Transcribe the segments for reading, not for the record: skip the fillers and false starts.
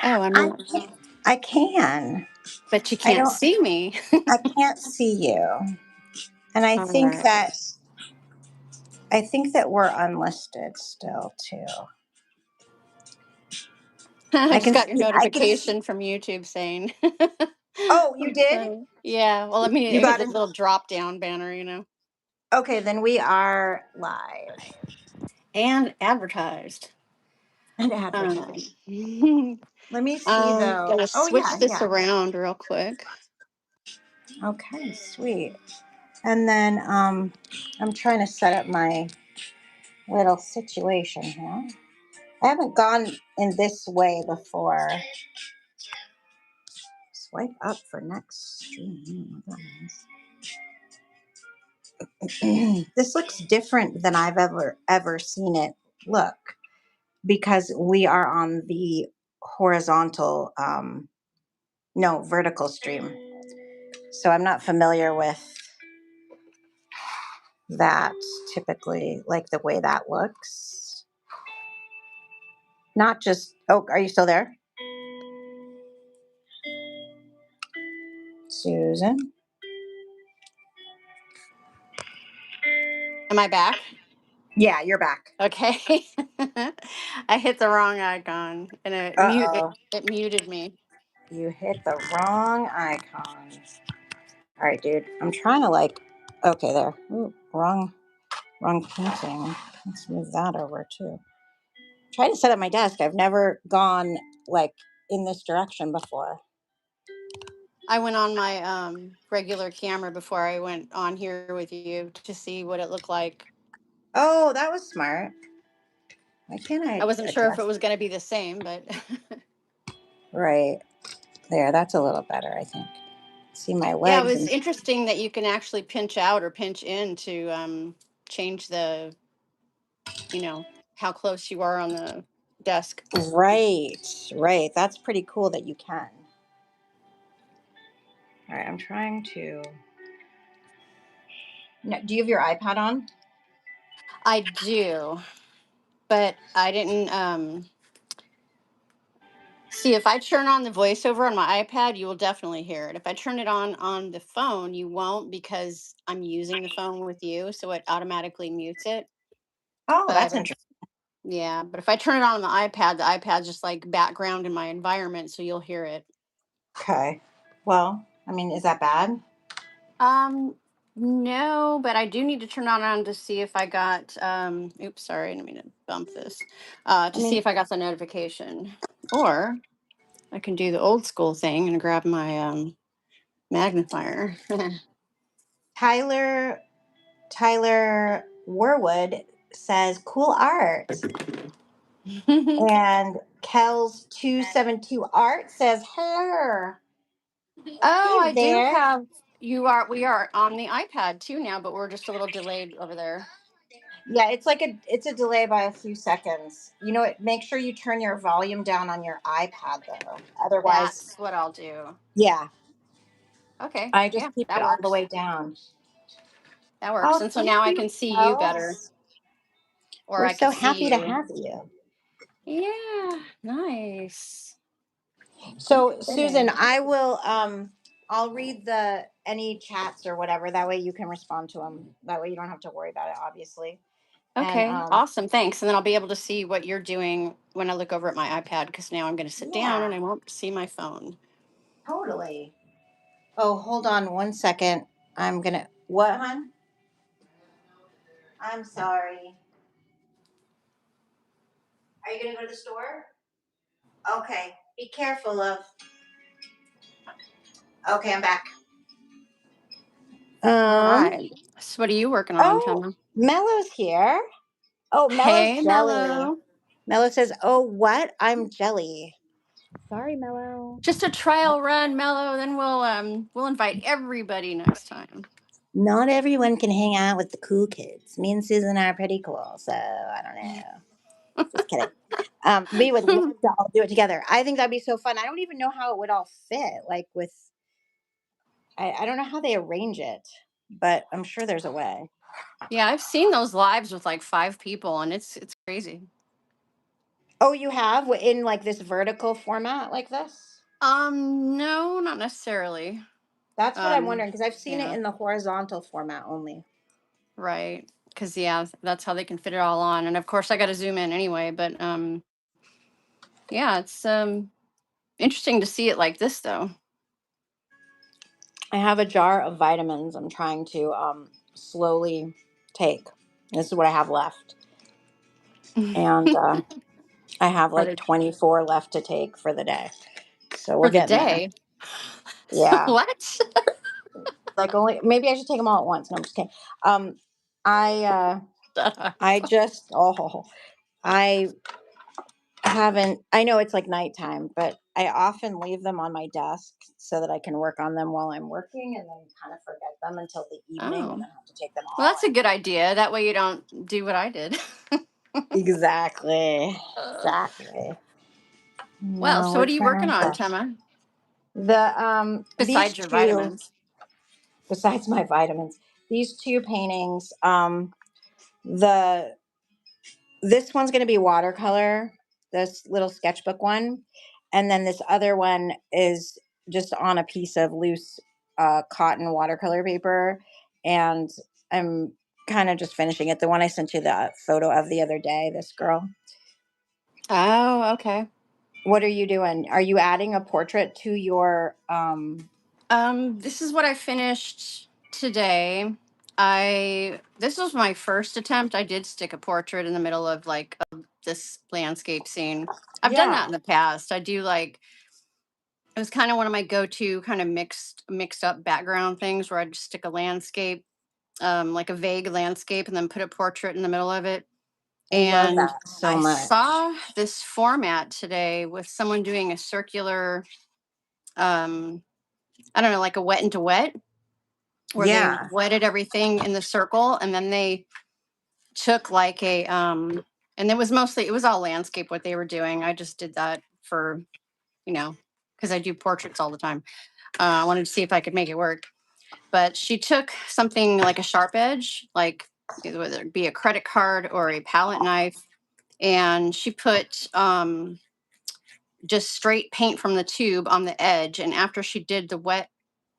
Oh, I'm I not. can. I can. But you I can't don't. see me. I can't see you, and I All think right. that we're unlisted still too. I I just can got your see. I can see. notification from YouTube saying. Oh, you did? So, yeah. Well, I mean, You it has got a it. little drop down banner. Okay, then we are live And advertised. and Um, advertised. Let me see though. gonna Oh switch yeah, this yeah. around real quick. Okay, sweet. And then I'm trying to set up my little situation here. I haven't gone in this way before. Swipe up for next stream. What that means. This looks different than I've ever seen it look because we are on the horizontal, no, vertical stream. So I'm not familiar with that typically, like the way that looks. Not just, oh, are you still there? Susan? Am I back? Yeah, you're back. Okay. I hit the wrong icon and Uh-oh. it muted me. You hit the wrong icon. All right, dude. I'm trying to like, okay, there. Ooh, wrong painting. Let's move that over too. Try to set up my desk. I've never gone like in this direction before. I went on my regular camera before I went on here with you to see what it looked like. Oh, that was smart. Why can't I I wasn't sure if it adjust? was going to be the same, but Right there. That's a little better, I think. See my yeah, it legs was and interesting that you can actually pinch out or pinch in to change the, how close you are on the desk. right. That's pretty cool that you can. All right, I'm trying to. No, do you have your iPad on? I do, but I didn't see if I turn on the voiceover on my iPad, you will definitely hear it. If I turn it on the phone, you won't because I'm using the phone with you, so it automatically mutes it. Oh, But that's interesting. yeah, but if I turn it on the iPad's just like background in my environment, so you'll hear it. Okay. Well, I mean, is that bad? Um, no, but I do need to turn it on to see if I got oops, sorry, I didn't mean to bump this. I To see mean, if I got the notification. Or I can do the old school thing and grab my magnifier. Tyler Warwood says cool art, and Kel's 272 art says her. Oh, Hey I do there. have we are on the iPad too now, but we're just a little delayed over there. Yeah, it's a delay by a few seconds. You know what? Make sure you turn your volume down on your iPad though. Otherwise, That's what I'll do. yeah, Okay. I just Yeah, keep it that all the works. way down. That works. Oh, And so thank now I you, can see you better, Els. or We're I so could see happy to you. have you. Yeah, nice. So, Susan, Okay. I'll read the any chats or whatever. That way you can respond to them. That way you don't have to worry about it, obviously. And Okay, awesome. Thanks. And then I'll be able to see what you're doing when I look over at my iPad because now I'm going to sit down yeah, and I won't see my phone. totally. Oh, hold on one second. What, hon? I'm sorry. Are you gonna go to the store? Okay. Be careful, love. Okay, I'm back. All Um. right. So what are you working on, Oh, Tama? Mello's here. Oh, Mello's Hey, jelly. Mello. Mello says, "Oh, what? I'm jelly." Sorry, Mello. Just a trial run, Mello. Then we'll invite everybody next time. Not everyone can hang out with the cool kids. Me and Susan are pretty cool, so I don't know. Just kidding. We would love to all do it together. I think that'd be so fun. I don't even know how it would all fit. Like with, I don't know how they arrange it, but I'm sure there's a way. Yeah, I've seen those lives with like 5 people, and it's crazy. Oh, you have in like this vertical format like this? No, not necessarily. That's what I'm Um, wondering because I've seen it yeah, in the horizontal format only. right. Because yeah, that's how they can fit it all on. And of course, I got to zoom in anyway. But yeah, it's interesting to see it like this, though. I have a jar of vitamins I'm trying to slowly take. This is what I have left. And I have For like the 24 left to take for the day. So we're for the getting there. day. Yeah. What? Like only maybe I should take them all at once. No, I'm just kidding. Um I I just I haven't I know it's like nighttime, but I often leave them on my desk so that I can work on them while I'm working and then kind of forget them until the evening and Oh, then have to take them well, all that's a good idea. That way you don't do what I did. in. Exactly. Uh, Exactly. well, No, so we're what are you trying working our on, best. Temma? These Besides your two, vitamins? besides my vitamins, these two paintings, the this one's going to be watercolor, this little sketchbook one, and then this other one is just on a piece of loose cotton watercolor paper, and I'm kind of just finishing it. The one I sent you the photo of the other day, this girl. Oh, okay. What are you doing? Are you adding a portrait to your This is what I finished today. This was my first attempt. I did stick a portrait in the middle of like this landscape scene. I've done that Yeah. in the past. I do like it was kind of one of my go-to kind of mixed up background things where I just stick a landscape, like a vague landscape, and then put a portrait in the middle of it. I love And that so I much. saw this format today with someone doing a circular, um, I don't know, like a wet into wet, where they Yeah. wetted everything in the circle, and then they took like a, and it was all landscape what they were doing. I just did that for, you know, because I do portraits all the time. I wanted to see if I could make it work. But she took something like a sharp edge, like whether it be a credit card or a palette knife, and she put just straight paint from the tube on the edge. And after she did the wet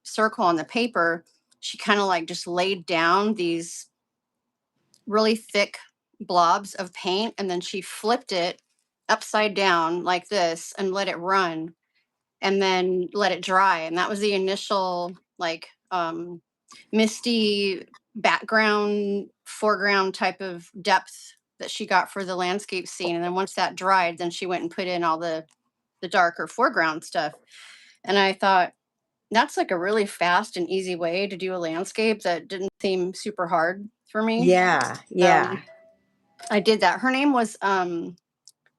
circle on the paper, she kind of like just laid down these really thick blobs of paint, and then she flipped it upside down like this and let it run and then let it dry. And that was the initial like misty background foreground type of depth that she got for the landscape scene. And then once that dried, then she went and put in all the darker foreground stuff. And I thought that's like a really fast and easy way to do a landscape that didn't seem super hard for me. Yeah. So Yeah. I did that. Her name was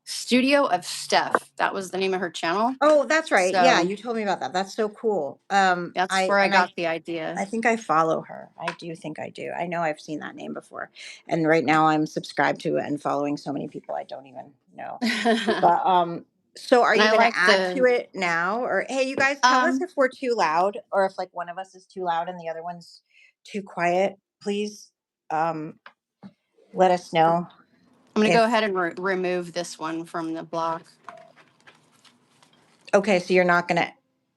Studio of Steph. That was the name of her channel. Oh, that's right. Yeah, So you told me about that. That's so cool. that's I where I and I got the idea. I think I follow her. I do think I do. I know I've seen that name before. And right now I'm subscribed to it and following so many people I don't even know. And But so are you I going to like add to the it now or hey, you guys tell us um if we're too loud or if like one of us is too loud and the other one's too quiet. Please um let us know I'm going to go if ahead and remove this one from the block. okay, so you're not going to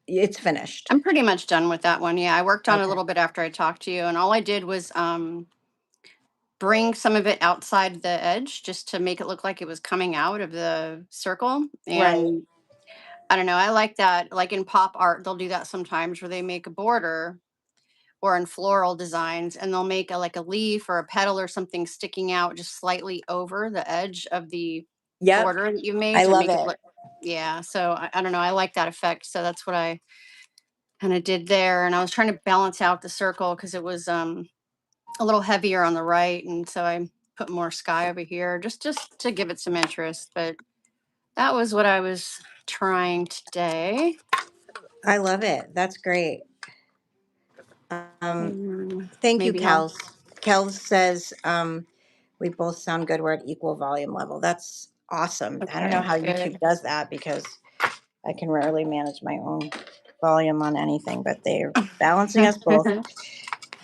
it's finished. I'm pretty much done with that one. Yeah, I worked on it a Okay. little bit after I talked to you, and all I did was bring some of it outside the edge just to make it look like it was coming out of the circle. Right. And I don't know, I like that. Like in pop art, they'll do that sometimes where they make a border or in floral designs and they'll make a like a leaf or a petal or something sticking out just slightly over the edge of the Yep. border that you made I to love make it it. look, yeah. So I don't know, I like that effect. So that's what I kind of did there. And I was trying to balance out the circle because it was a little heavier on the right, and so I put more sky over here just to give it some interest. But that was what I was trying today. I love it. That's great. Thank you, Maybe I'll. Kels. Kels says we both sound good. We're at equal volume level. That's awesome. I don't know Okay, how YouTube good. does that because I can rarely manage my own volume on anything, but they're balancing us both.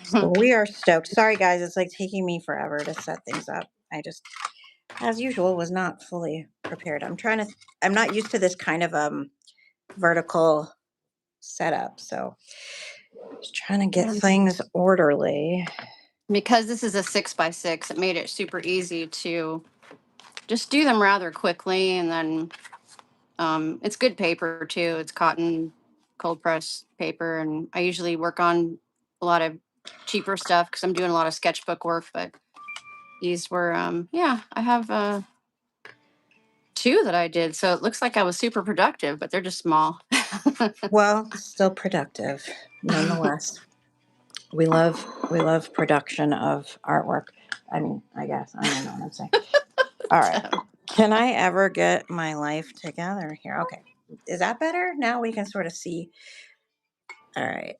So we are stoked. Sorry, guys. It's like taking me forever to set things up. I just as usual, was not fully prepared. I'm not used to this kind of vertical setup, so just trying to get And things orderly. because this is a 6x6, it made it super easy to just do them rather quickly. And then it's good paper too. It's cotton cold press paper. And I usually work on a lot of cheaper stuff because I'm doing a lot of sketchbook work. But these were, yeah, I have two that I did. So it looks like I was super productive, but they're just small. Well, still productive, nonetheless. We love production of artwork. I mean, I guess I don't know what I'm saying. All right. Can I ever get my life together here? Okay. Is that better? Now we can sort of see. All right.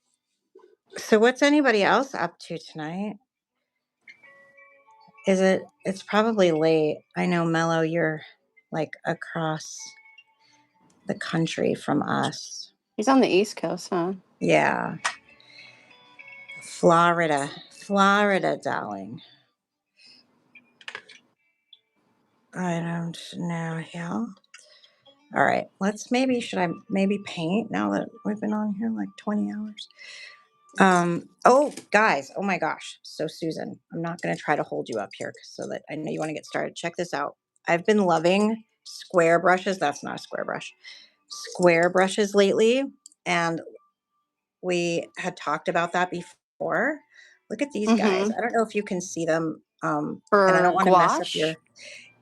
So what's anybody else up to tonight? It's probably late. I know, Mello, you're like across the country from us. He's on the East Coast, huh? Yeah. Florida, darling. I don't know here. All right, should I maybe paint now that we've been on here like 20 hours? Oh, guys, oh my gosh. So Susan, I'm not going to try to hold you up here so that I know you want to get started. Check this out. I've been loving square brushes. That's not a square brush. Square brushes lately. And we had talked about that before. Look at these guys. Mm-hmm. I don't know if you can see them. And I don't For want to mess up gouache. your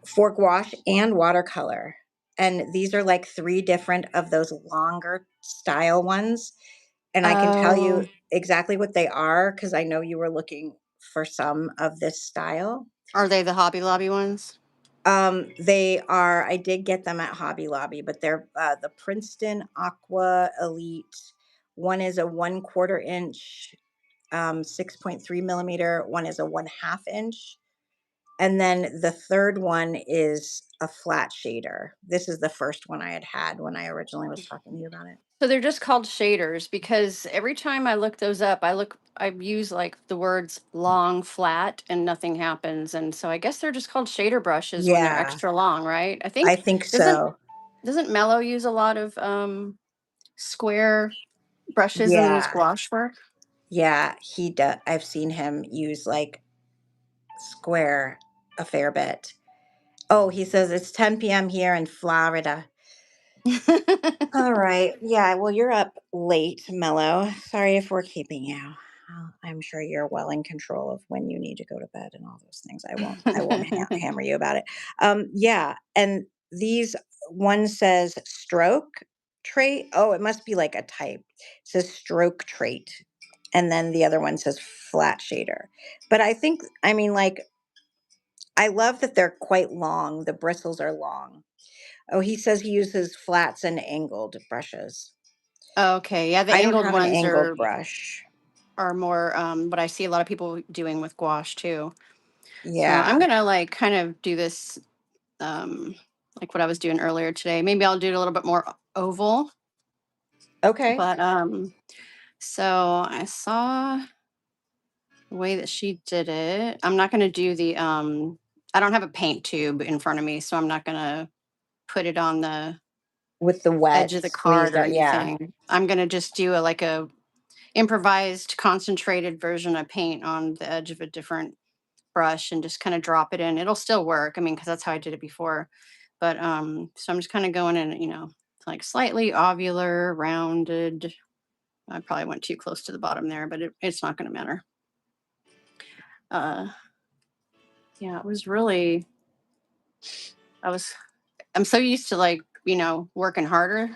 for gouache and watercolor. And these are like 3 different of those longer style ones. And I can tell you Oh, exactly what they are because I know you were looking for some of this style. are they the Hobby Lobby ones? They are, I did get them at Hobby Lobby, but they're the Princeton Aqua Elite. One is a 1/4 inch, 6.3 millimeter. One is a 1/2 inch. And then the third one is a flat shader. This is the first one I had when I originally was talking to you about it. So they're just called shaders because every time I look those up, I use like the words long, flat, and nothing happens. And so I guess they're just called shader brushes when they're Yeah, extra long, right? I I think think doesn't so. doesn't Mello use a lot of square brushes in his Yeah. gouache work? Yeah, he does. I've seen him use like square a fair bit. Oh, he says it's 10 p.m. here in Florida. All right. Yeah, well, you're up late, Mello. Sorry if we're keeping you. I'm sure you're well in control of when you need to go to bed and all those things. I won't hammer you about it. Yeah, and these one says stroke trait. Oh, it must be like a type. It says stroke trait. And then the other one says flat shader. But I mean, like, I love that they're quite long. The bristles are long. Oh, he says he uses flats and angled brushes. Okay, yeah, the I don't angled have an ones angled brush. are more what I see a lot of people doing with gouache too. So Yeah. I'm gonna like kind of do this like what I was doing earlier today. Maybe I'll do it a little bit more oval. Okay. But so I saw the way that she did it. I'm not gonna do the I don't have a paint tube in front of me, so I'm not gonna put it on the With the edge wet of the card squeezed or out. Yeah. anything. I'm gonna just do a improvised concentrated version of paint on the edge of a different brush and just kind of drop it in. It'll still work. I mean, because that's how I did it before. But so I'm just kind of going in, like slightly ovular, rounded. I probably went too close to the bottom there, but it's not going to matter. Uh, yeah, it was really. I was. I'm so used to like working harder,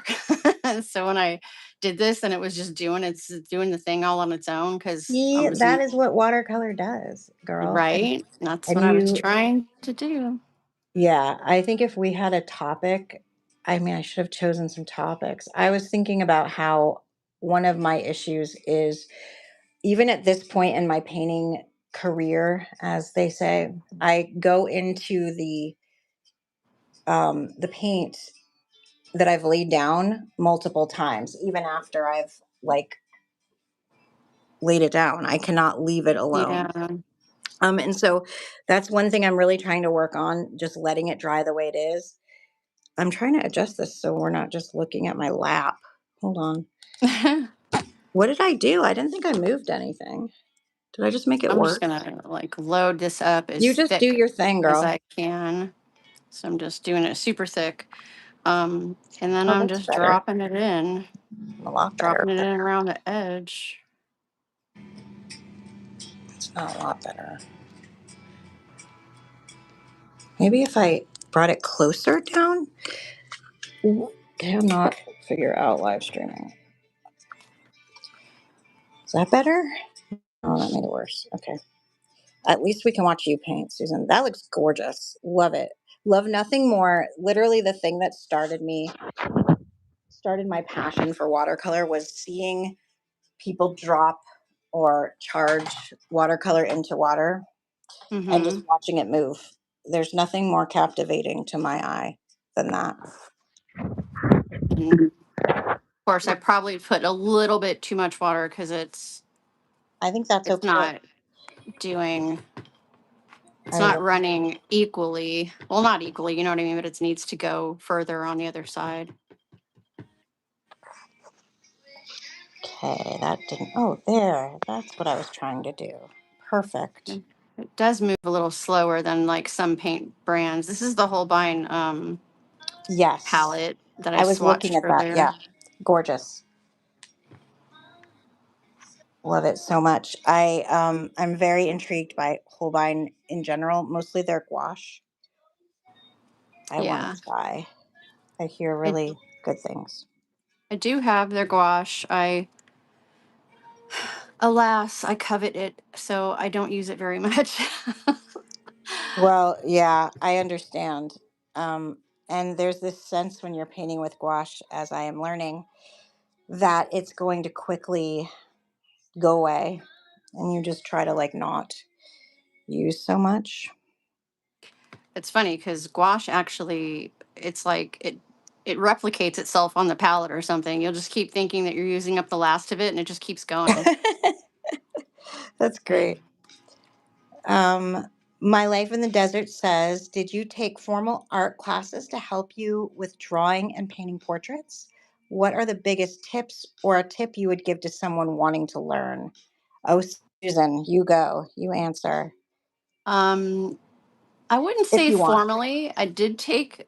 so when I did this and it was just doing the thing all on its own because I See, was that is what watercolor does, girl. right. That's what And I was you, trying to do. yeah, I think if we had a topic, I mean, I should have chosen some topics. I was thinking about how one of my issues is even at this point in my painting career, as they say, I go into the paint that I've laid down multiple times, even after I've like laid it down. I cannot leave it alone. Yeah. And so that's one thing I'm really trying to work on, just letting it dry the way it is. I'm trying to adjust this so we're not just looking at my lap. Hold on. I'm What did I do? I didn't think I moved anything. Did I just make it just worse? gonna like load this up You as just do thick your thing, as girl. I can. So I'm just doing it super thick. And then Oh, I'm that's just better. A lot better. dropping it in around the edge. It's not a lot better. Maybe if I brought it closer down. Cannot figure out live streaming. Is that better? Oh, that made it worse. Okay. At least we can watch you paint, Susan. That looks gorgeous. Love it. Love nothing more. Literally, the thing that started my passion for watercolor was seeing people drop or charge watercolor into water and just Mm-hmm. watching it move. There's nothing more captivating to my eye than that. And of course, I probably put a little bit too much water because I think that's it's okay. not doing it's I not running equally. Well, not equally, you know what I mean, but it needs to go further on the other side. Okay, that didn't. Oh, there. That's what I was trying to do. Perfect. And it does move a little slower than like some paint brands. This is the Holbein Yes, palette that I I was looking swatched at that. earlier. Yeah, gorgeous. Love it so much. I'm very intrigued by Holbein in general. Mostly their gouache. I want Yeah. to try. I hear I really good things. I do have their gouache. Alas, I covet it, so I don't use it very much. Well, yeah, I understand. Um, and there's this sense when you're painting with gouache, as I am learning, that it's going to quickly go away, and you just try to like not use so much. It's funny because gouache actually, it's like it replicates itself on the palette or something. You'll just keep thinking that you're using up the last of it, and it just keeps going. That's great. Um, My Life in the Desert says, did you take formal art classes to help you with drawing and painting portraits? What are the biggest tips or a tip you would give to someone wanting to learn? Oh, Susan, you go. You answer Um, I wouldn't if say you want. formally. I did take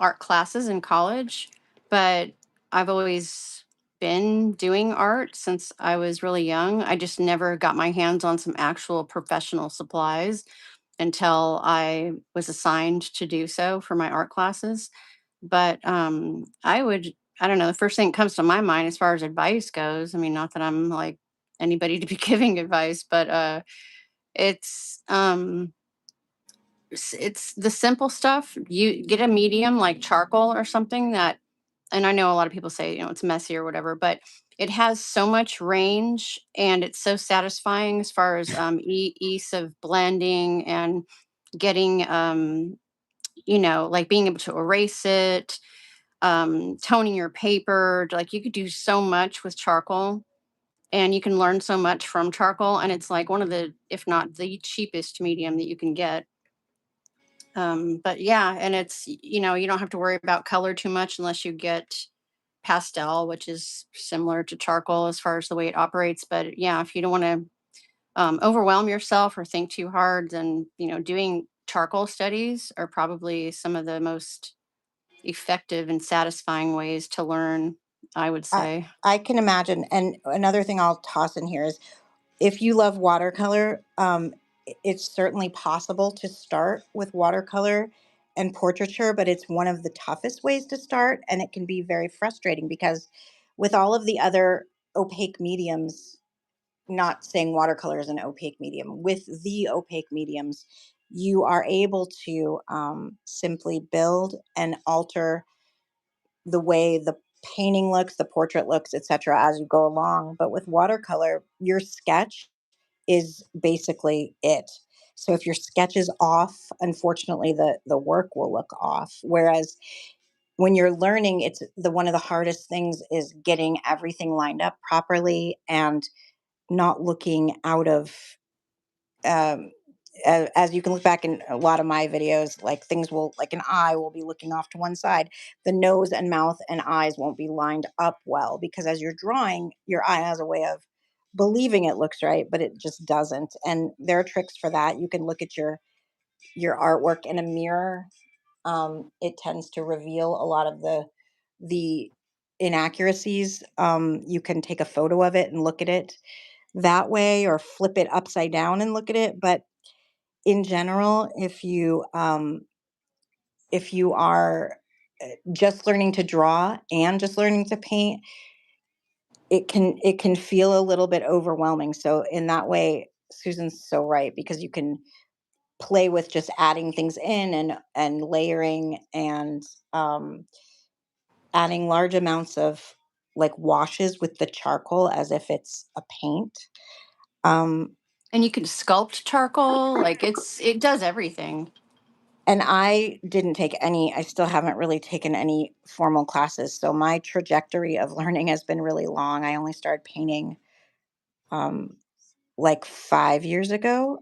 art classes in college, but I've always been doing art since I was really young. I just never got my hands on some actual professional supplies until I was assigned to do so for my art classes. But I don't know, the first thing that comes to my mind as far as advice goes, I mean, not that I'm like anybody to be giving advice, but it's it's the simple stuff. You get a medium like charcoal or something that, and I know a lot of people say, it's messy or whatever, but it has so much range and it's so satisfying as far as ease of blending and getting, like being able to erase it, toning your paper. Like you could do so much with charcoal and you can learn so much from charcoal. And it's like one of the, if not the cheapest medium that you can get. But yeah, and you don't have to worry about color too much unless you get pastel, which is similar to charcoal as far as the way it operates. But yeah, if you don't want to overwhelm yourself or think too hard, then doing charcoal studies are probably some of the most effective and satisfying ways to learn, I would I, say. I can imagine. And another thing I'll toss in here is if you love watercolor, it's certainly possible to start with watercolor and portraiture, but it's one of the toughest ways to start. And it can be very frustrating because with all of the other opaque mediums, not saying watercolor is an opaque medium, with the opaque mediums, you are able to simply build and alter the way the painting looks, the portrait looks, etc., as you go along. But with watercolor, your sketch is basically it. So if your sketch is off, unfortunately, the work will look off. Whereas when you're learning, it's the one of the hardest things is getting everything lined up properly and not looking out of as you can look back in a lot of my videos, like things will, like an eye will be looking off to one side. The nose and mouth and eyes won't be lined up well because as you're drawing, your eye has a way of believing it looks right, but it just doesn't. And there are tricks for that. You can look at your artwork in a mirror. It tends to reveal a lot of the inaccuracies. You can take a photo of it and look at it that way, or flip it upside down and look at it. But in general, if you are just learning to draw and just learning to paint, it can feel a little bit overwhelming. So in that way, Susan's so right, because you can play with just adding things in and layering and adding large amounts of like washes with the charcoal as if it's a paint. And you can sculpt charcoal. Like it does everything. And I didn't take any, I still haven't really taken any formal classes. So my trajectory of learning has been really long. I only started painting um, like 5 years ago,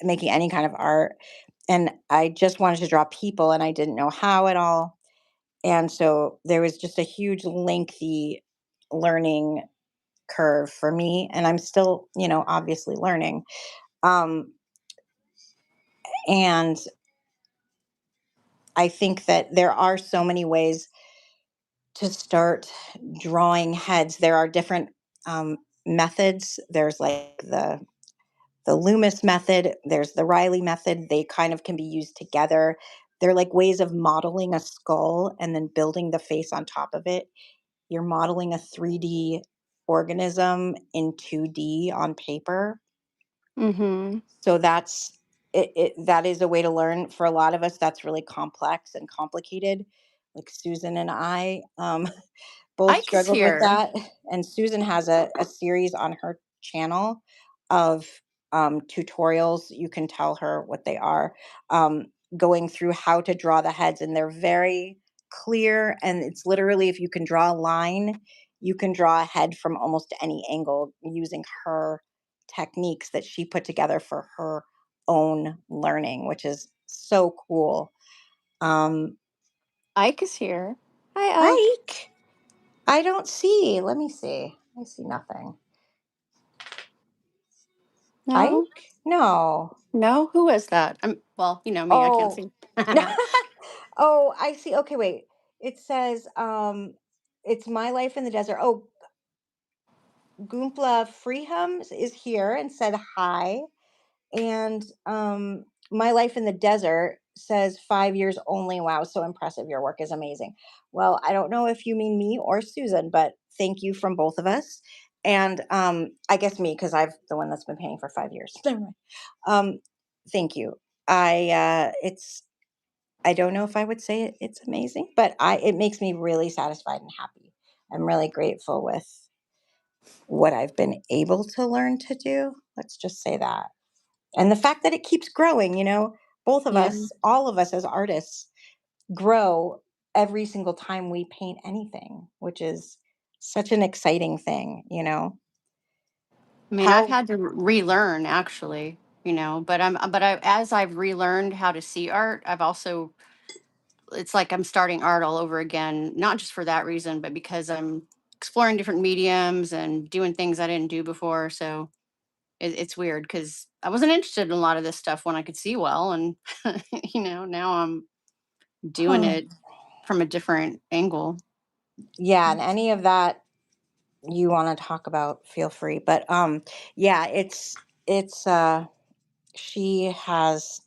making any kind of art. And I just wanted to draw people and I didn't know how at all. And so there was just a huge, lengthy learning curve for me. And I'm still, obviously learning. Um, and I think that there are so many ways to start drawing heads. There are different methods. There's like the Loomis method. There's the Riley method. They kind of can be used together. They're like ways of modeling a skull and then building the face on top of it. You're modeling a 3D organism in 2D on paper. Mm-hmm. So that's that is a way to learn. For a lot of us, that's really complex and complicated. Like Susan and I, both Ike is struggled with here. that. And Susan has a series on her channel of tutorials. You can tell her what they are, um, going through how to draw the heads. And they're very clear. And it's literally, if you can draw a line, you can draw a head from almost any angle using her techniques that she put together for her own learning, which is so cool. Um, Ike is here. Hi, Ike. Ike. I don't see. Let me see. I see nothing. No, Ike? No. no. Who is that? Well, me. I can't Oh. see. Oh, I see. Okay, wait. It says it's My Life in the Desert. Oh, Goompla Freeham is here and said hi. And My Life in the Desert says 5 years only. Wow, so impressive. Your work is amazing. Well, I don't know if you mean me or Susan, but thank you from both of us. And I guess me, because I've the one that's been paying for 5 years. Never mind. Um, thank you. I don't know if I would say it's amazing, but it makes me really satisfied and happy. I'm really grateful with what I've been able to learn to do. Let's just say that. And the fact that it keeps growing, both of Yeah. us, all of us as artists, grow every single time we paint anything, which is such an exciting thing. I mean, I've How, had to relearn actually. As I've relearned how to see art, I've also it's like I'm starting art all over again, not just for that reason, but because I'm exploring different mediums and doing things I didn't do before. So it's weird because I wasn't interested in a lot of this stuff when I could see well, and now I'm doing huh. it from a different angle. Yeah, and any of that you want to talk about, feel free. But yeah, it's she has,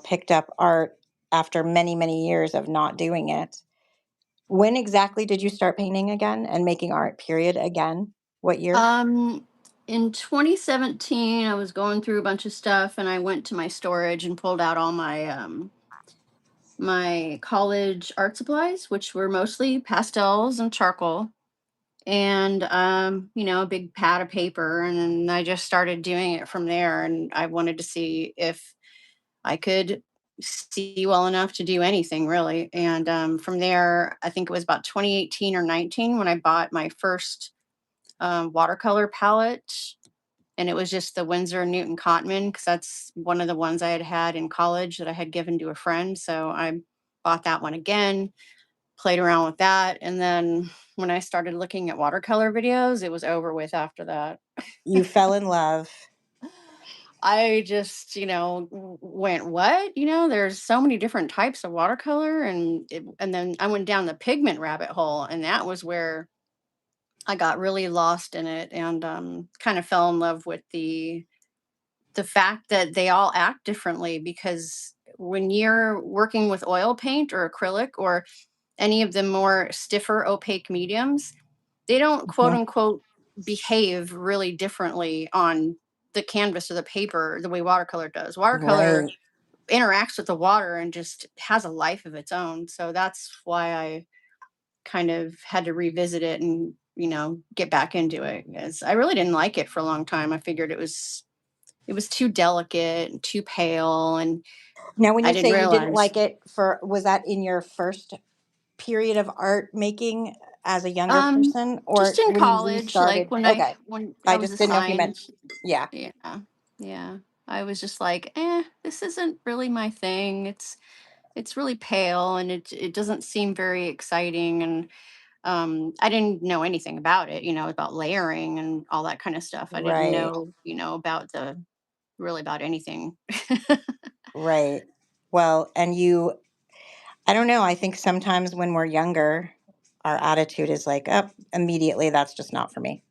picked up art after many, many years of not doing it. When exactly did you start painting again and making art, period, again? What year? Um, in 2017, I was going through a bunch of stuff, and I went to my storage and pulled out all my college art supplies, which were mostly pastels and charcoal, and a big pad of paper, and then I just started doing it from there. And I wanted to see if I could see well enough to do anything really. And from there, I think it was about 2018 or 19 when I bought my first watercolor palette. and it was just the Winsor Newton Cotman because that's one of the ones I had had in college that I had given to a friend. So I bought that one again, played around with that, and then when I started looking at watercolor videos, it was over with after that. You fell in love. I just, went, what? There's so many different types of watercolor, and then I went down the pigment rabbit hole, and that was where I got really lost in it, and kind of fell in love with the fact that they all act differently, because when you're working with oil paint or acrylic or any of the more stiffer opaque mediums, they don't quote Mhm. unquote behave really differently on the canvas or the paper the way watercolor does. Watercolor Right. interacts with the water and just has a life of its own. So that's why I kind of had to revisit it and, get back into it, because I really didn't like it for a long time. I figured it was too delicate and too pale, and Now, when I you didn't say you didn't realize. like it was that in your first period of art making as a younger um person just or in when you college, like restarted? Okay. when I I was just didn't know if you meant, assigned. yeah, Yeah. Yeah. I was just like, this isn't really my thing. It's really pale, and it doesn't seem very exciting, and I didn't know anything about it, about layering and all that kind of stuff. I didn't right, know, about really about anything. right. Well, and I don't know, I think sometimes when we're younger, our attitude is like, up immediately, that's just not for me.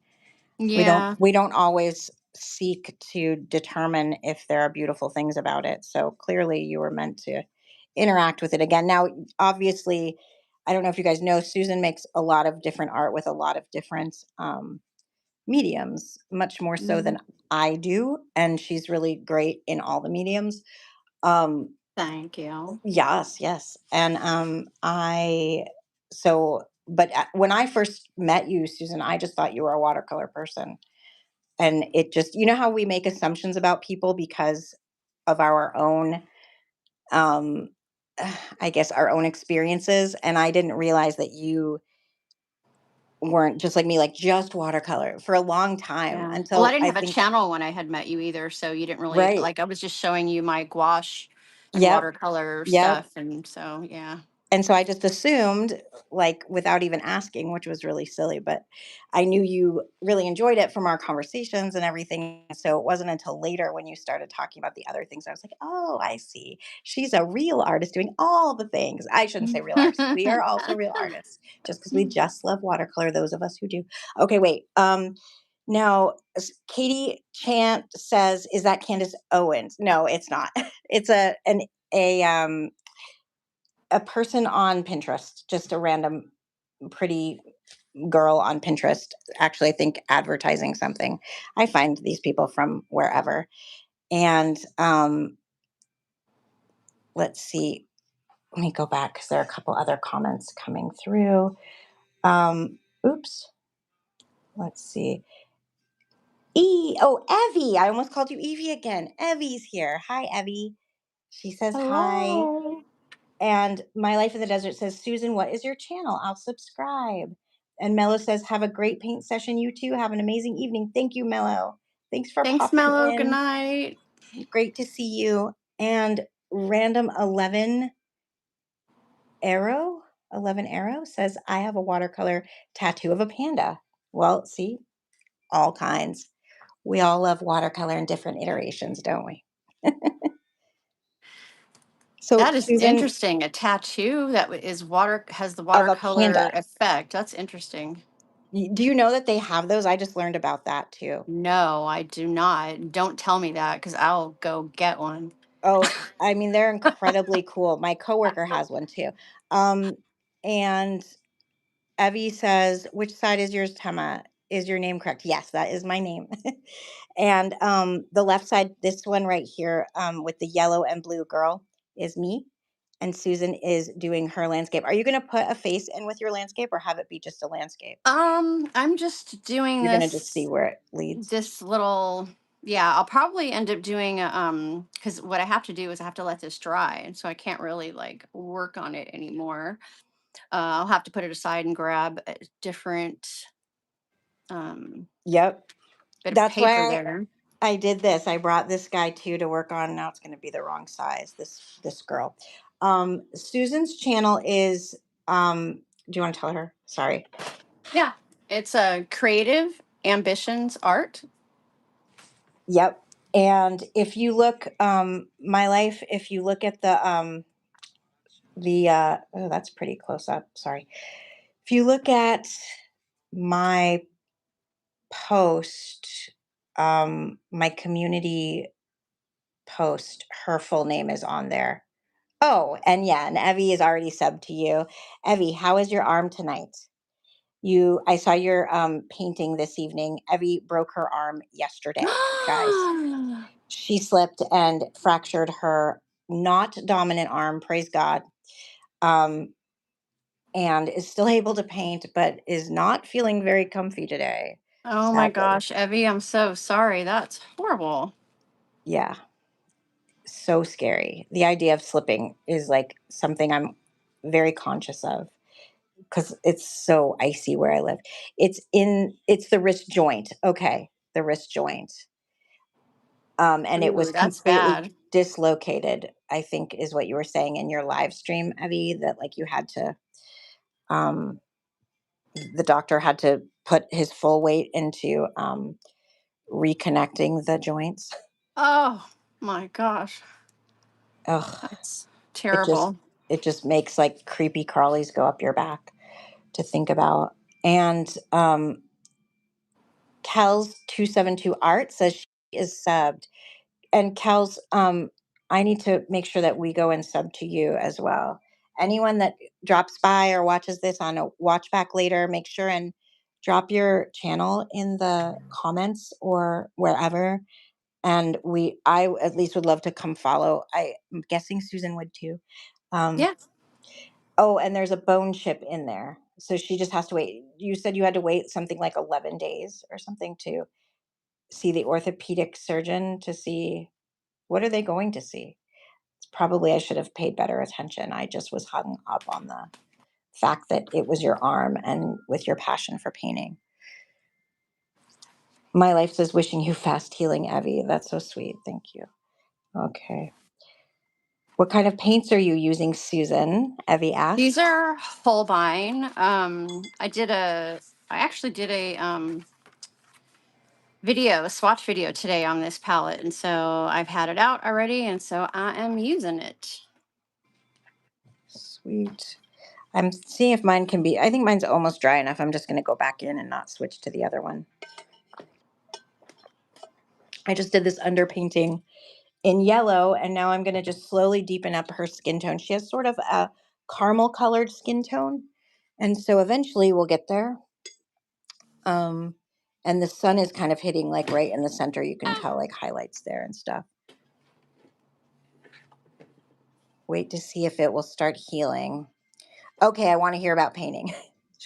Yeah. We don't always seek to determine if there are beautiful things about it. So clearly you were meant to interact with it again. Now, obviously, I don't know if you guys know, Susan makes a lot of different art with a lot of different mediums, much more so Mhm. than I do. And she's really great in all the mediums. Um, Thank you. yes, yes. And but when I first met you, Susan, I just thought you were a watercolor person. And it just, you know how we make assumptions about people because of our own, um, I guess, our own experiences. And I didn't realize that you weren't just like me, like just watercolor for a long time Yeah. Well, I until didn't I have a think, channel when I had met you either, so you didn't really right. like. I was just showing you my gouache and Yep. watercolor Yep. stuff, and so yeah. And so I just assumed, like, without even asking, which was really silly, but I knew you really enjoyed it from our conversations and everything. So it wasn't until later when you started talking about the other things, I was like, oh, I see. She's a real artist doing all the things. I shouldn't say real artists. We are also real artists just because we just love watercolor, those of us who do. Okay, wait. Now, Katie Chant says, "Is that Candace Owens?" No, it's not. It's a person on Pinterest, just a random pretty girl on Pinterest, actually, I think advertising something. I find these people from wherever. And let's see, let me go back because there are a couple other comments coming through. Oops, let's see. Evie. I almost called you Evie again. Evie's here. Hi, Evie. She says hi. Hello. And My Life in the Desert says, Susan, what is your channel? I'll subscribe. And Mello says, have a great paint session. You too. Have an amazing evening. Thank you, Mello. Thanks for Thanks, popping Mello. Good in. night. Great to see you. And Random 11 Arrow says, I have a watercolor tattoo of a panda. Well, see, all kinds. We all love watercolor in different iterations, don't we? So, That is Susan, interesting. A tattoo that is water has the of a watercolor panda. effect. That's interesting. Do you know that they have those? I just learned about that too. No, I do not. Don't tell me that because I'll go get one. Oh, I mean, they're incredibly cool. My coworker has one too. And Evie says, which side is yours, Tema? Is your name correct? Yes, that is my name. And the left side, this one right here, with the yellow and blue girl, is me. And Susan is doing her landscape. Are you going to put a face in with your landscape or have it be just a landscape? I'm just doing You're going to just see this where it leads. this little. Yeah, I'll probably end up doing because what I have to do is I have to let this dry, and so I can't really like work on it anymore. I'll have to put it aside and grab a different um Yep. Bit of That's paper why there. I did this. I brought this guy too to work on. Now it's going to be the wrong size. This girl. Susan's channel is. Do you want to tell her? Sorry. Yeah. It's a creative ambitions art. Yep. And if you look, my life. If you look at oh, that's pretty close up. Sorry. If you look at my post, my community post, her full name is on there. Oh, and yeah, and Evie is already subbed to you. Evie, how is your arm tonight? I saw your painting this evening. Evie broke her arm yesterday, guys. She slipped and fractured her not dominant arm, praise God. And is still able to paint, but is not feeling very comfy today. Oh my Sadly. gosh, Evie, I'm so sorry. That's horrible. Yeah. So scary. The idea of slipping is like something I'm very conscious of because it's so icy where I live. It's the wrist joint. Okay. The wrist joint. And it was Ooh, that's completely bad. dislocated, I think is what you were saying in your live stream, Evie, that like you had to um the doctor had to put his full weight into reconnecting the joints. Oh my gosh. Ugh, That's it just terrible. it just makes like creepy crawlies go up your back to think about. And Kel's 272 Art says she is subbed. And Kel's, I need to make sure that we go and sub to you as well. Anyone that drops by or watches this on a watch back later, make sure and drop your channel in the comments or wherever. And I at least would love to come follow. I'm guessing Susan would too. Um, Yeah. oh, and there's a bone chip in there. So she just has to wait. You said you had to wait something like 11 days or something to see the orthopedic surgeon to see what are they going to see. Probably I should have paid better attention. I just was hung up on the fact that it was your arm and with your passion for painting. My life says wishing you fast healing, Evie. That's so sweet. Thank you. Okay. What kind of paints are you using, Susan? Evie These asked. are Holbein. I actually did a a swatch video today on this palette, and so I've had it out already, and so I am using it. Sweet. I'm seeing if mine can be, I think mine's almost dry enough. I'm just going to go back in and not switch to the other one. I just did this underpainting in yellow, and now I'm going to just slowly deepen up her skin tone. She has sort of a caramel colored skin tone, and so eventually we'll get there. And the sun is kind of hitting like right in the center. You can tell like highlights there and stuff. Wait to see if it will start healing. Okay, I want to hear about painting.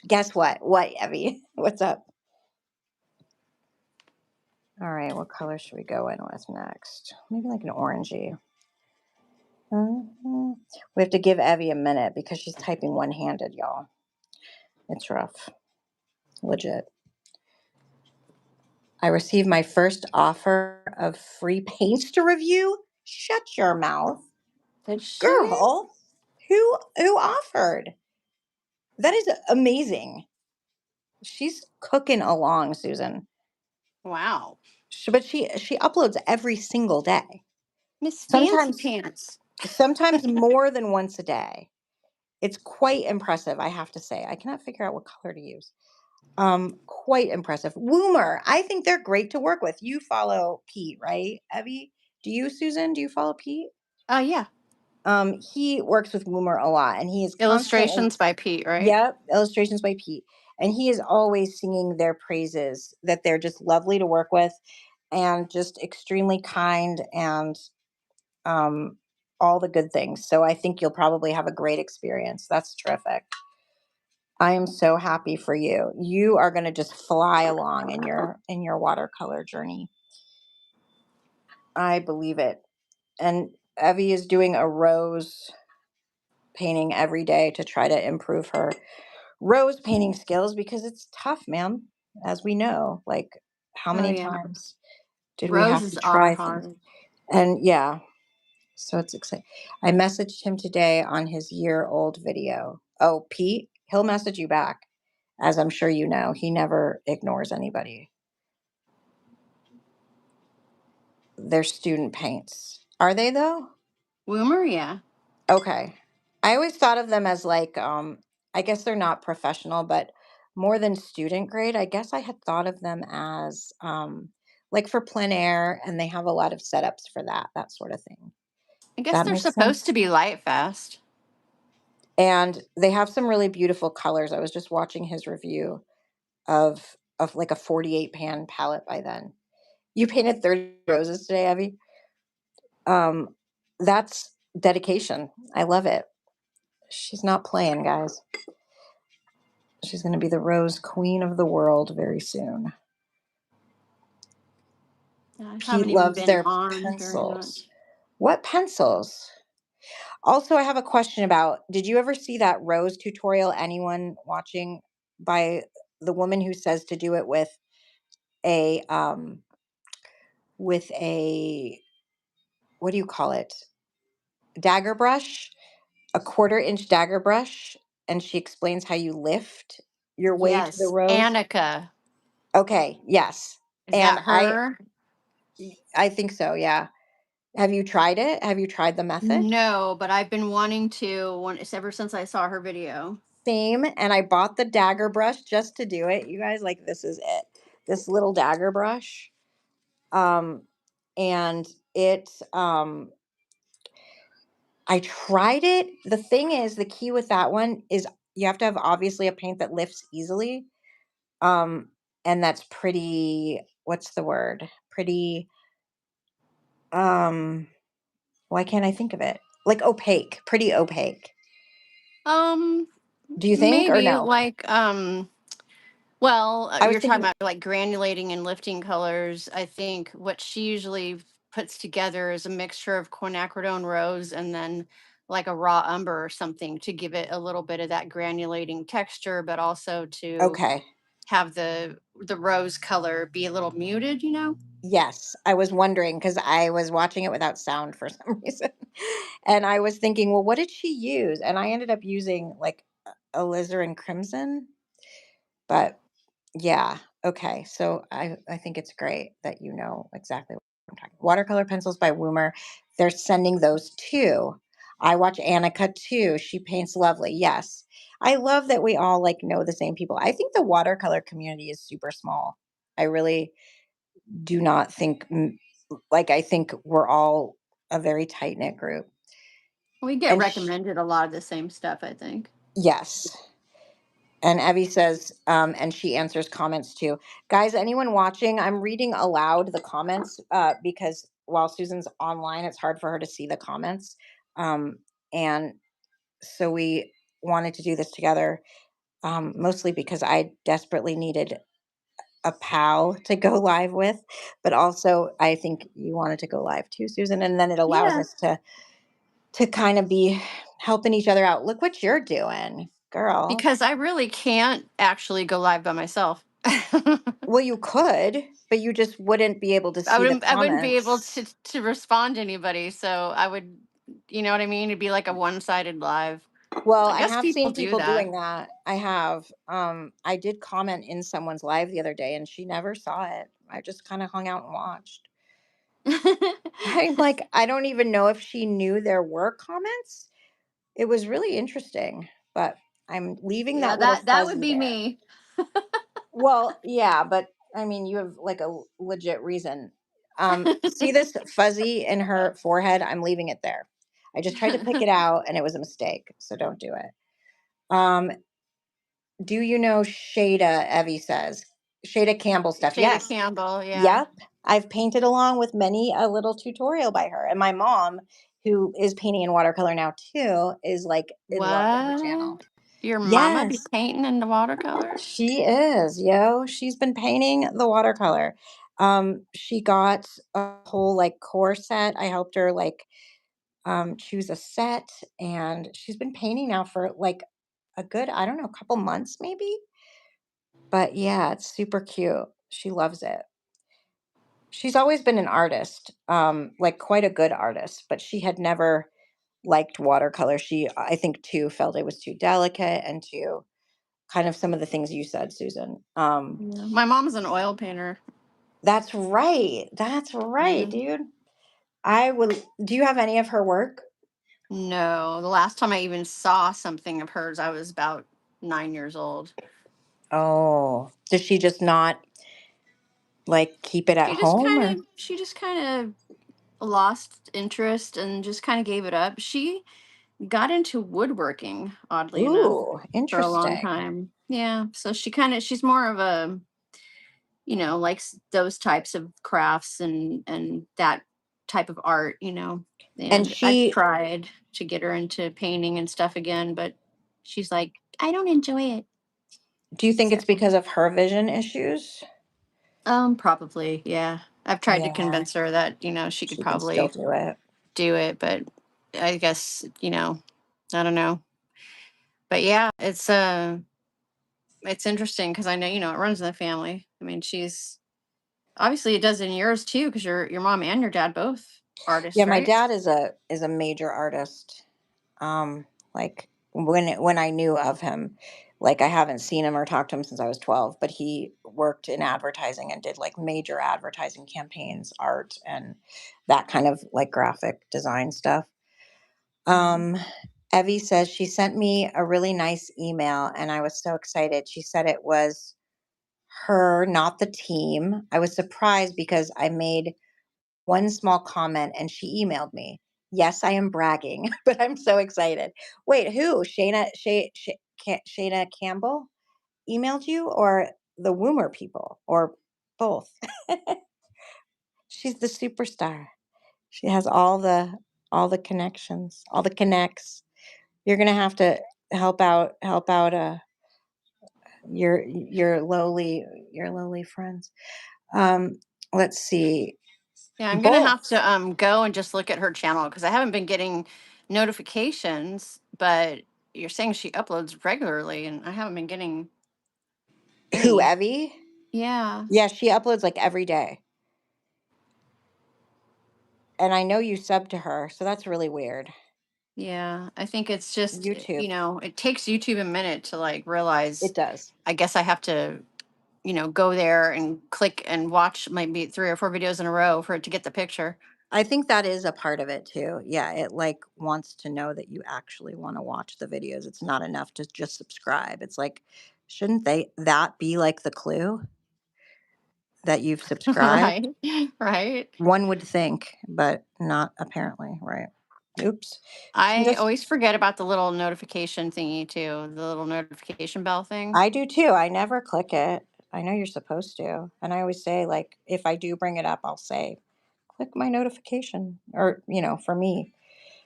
Guess what? What, Evie? What's up? All right, what color should we go in with next? Maybe like an orangey. We have to give Evie a minute because she's typing one-handed, y'all. It's rough. Legit. I received my first offer of free paints to review. Shut your mouth. Did she? Girl, who offered? That is amazing. She's cooking along, Susan. Wow. But she uploads every single day. Miss Fancy Sometimes Pants. sometimes more than once a day. It's quite impressive, I have to say. I cannot figure out what color to use. Quite impressive. Woomer, I think they're great to work with. You follow Pete, right? Evie, do you, Susan? Do you follow Pete? Yeah. He works with Woomer a lot, and he is constantly, Illustrations by Pete, right? yep, illustrations by Pete, and he is always singing their praises. That they're just lovely to work with, and just extremely kind, and um, all the good things. So I think you'll probably have a great experience. That's terrific. I am so happy for you. You are going to just fly along in your watercolor journey. I believe it. And Evie is doing a rose painting every day to try to improve her rose painting skills because it's tough, man. As we know, like how Oh many yeah. times did we have to Roses are try things? hard. And yeah, so it's exciting. I messaged him today on his year-old video. Oh, Pete, he'll message you back. As I'm sure you know, he never ignores anybody. They're student paints. Are they though? Woomer, yeah. Okay. I always thought of them as like, I guess they're not professional, but more than student grade. I guess I had thought of them as like for plein air, and they have a lot of setups for that sort of thing. I guess That they're makes supposed sense. to be light fast. And they have some really beautiful colors. I was just watching his review of like a 48 pan palette by then. You painted 30 roses today, Evie. Um, that's dedication. I love it. She's not playing, guys. She's going to be the rose queen of the world very soon. I Pete haven't even loves been their on very pencils. much. What pencils? Also, I have a question about, did you ever see that rose tutorial, anyone watching, by the woman who says to do it a with a, what do you call it? Dagger brush, a 1/4 inch dagger brush, and she explains how you lift your way to the Yes, rose. Annika. Okay, yes. Is And that her? I think so, yeah. Have you tried it? Have you tried the method? No, but I've been wanting to one ever since I saw her video. Same, and I bought the dagger brush just to do it. You guys, like, this is it. This little dagger brush. Um and it I tried it. The thing is, the key with that one is you have to have obviously a paint that lifts easily. Um and that's pretty, what's the word? Pretty, um why can't I think of it? Like opaque, pretty opaque. Um, Do you think, or maybe no? like well, I was you're talking thinking, about like granulating and lifting colors. I think what she usually puts together is a mixture of quinacridone rose and then like a raw umber or something to give it a little bit of that granulating texture, but also to okay. have the rose color be a little muted, you know? Yes, I was wondering because I was watching it without sound for some reason. And I was thinking, well, what did she use? And I ended up using like alizarin crimson. But yeah, okay. So I think it's great that you know exactly what I'm talking. Watercolor pencils by Woomer. They're sending those too. I watch Annika too. She paints lovely. Yes. I love that we all like know the same people. I think the watercolor community is super small. I really do not think, like, I think we're all a very tight knit group. We get And recommended a lot of the same stuff, I think. yes. And Evie says, and she answers comments too. Guys, anyone watching, I'm reading aloud the comments because while Susan's online, it's hard for her to see the comments. And so we wanted to do this together, mostly because I desperately needed a pal to go live with, but also I think you wanted to go live too, Susan, and then it allows Yeah. us to kind of be helping each other out. Look what you're doing, girl. Because I really can't actually go live by myself. Well, you could, but you just wouldn't be able to see the I wouldn't be able comments. to respond to anybody. So I would, you know what I mean? It'd be like a one-sided live. Well, I I guess have people seen do people that. doing that. I have. I did comment in someone's live the other day and she never saw it. I just kind of hung out and watched. I'm like, I don't even know if she knew there were comments. It was really interesting, but I'm leaving Yeah, that little that would fuzzy be there. me. Well, yeah, but I mean, you have like a legit reason. See this fuzzy in her forehead? I'm leaving it there. I just tried to pick it out and it was a mistake, so don't do it. Um, do you know Shada? Evie says Shada Campbell stuff. Shada Yes. Campbell, yeah. Yep. I've painted along with many a little tutorial by her, and my mom, who is painting in watercolor now too, is like in love with her channel. What? Your mama be Yes. painting in the watercolor? She is, yo. She's been painting the watercolor. She got a whole like core set. I helped her like choose a set, and she's been painting now for like a good, I don't know, couple months maybe. But yeah, it's super cute. She loves it. she's always been an artist, like quite a good artist, but she had never liked watercolor. She, I think, too, felt it was too delicate and too kind of some of the things you said, Susan. Yeah. My mom's an oil painter. That's right. That's right, Yeah. dude. I would. Do you have any of her work? No, the last time I even saw something of hers, I was about 9 years old. Oh, does she just not like keep it at home or? She just kind of lost interest and just kind of gave it up. She got into woodworking, oddly enough, Ooh, for a long interesting. time. Yeah, so she's more of a, likes those types of crafts and that type of art, And And I've she, tried to get her into painting and stuff again, but she's like, I don't enjoy it. do you think So, it's because of her vision issues? probably, yeah. I've tried to Yeah, convince her that, she could she can still probably do it. do it, but I guess, I don't know. But yeah, it's interesting because I know, it runs in the family. I mean, she's obviously it does in yours too, because your mom and your dad both Yeah, artists, my right? dad is a major artist. Like when I knew of him, like I haven't seen him or talked to him since I was 12, but he worked in advertising and did like major advertising campaigns, art and that kind of like graphic design stuff. Mhm. Um Evie says she sent me a really nice email and I was so excited. She said it was her, not the team. I was surprised because I made one small comment and she emailed me. Yes, I am bragging, but I'm so excited. Wait, who? Shayna Campbell emailed you or the Woomer people or both? She's the superstar. She has all the connections, all the connects. You're going to have to help out your lowly friends. Um let's see. Yeah, I'm gonna Both. have to go and just look at her channel because I haven't been getting notifications, but you're saying she uploads regularly and I haven't been getting Who, any. Evie? Yeah. Yeah, she uploads like every day. And I know you sub to her, so that's really weird. Yeah, I think it's just, YouTube. it takes YouTube a minute to like It realize, does. I guess I have to, go there and click and watch maybe 3 or 4 videos in a row for it to get the picture. I think that is a part of it too. Yeah, it like wants to know that you actually want to watch the videos. It's not enough to just subscribe. It's like, shouldn't they that be like the clue that you've subscribed? Right. Right. One would think, but not apparently, right? Oops. I Just always forget about the little notification thingy too, the little notification bell thing. I do too. I never click it. I know you're supposed to. And I always say like if I do bring it up, I'll say click my notification or, for me.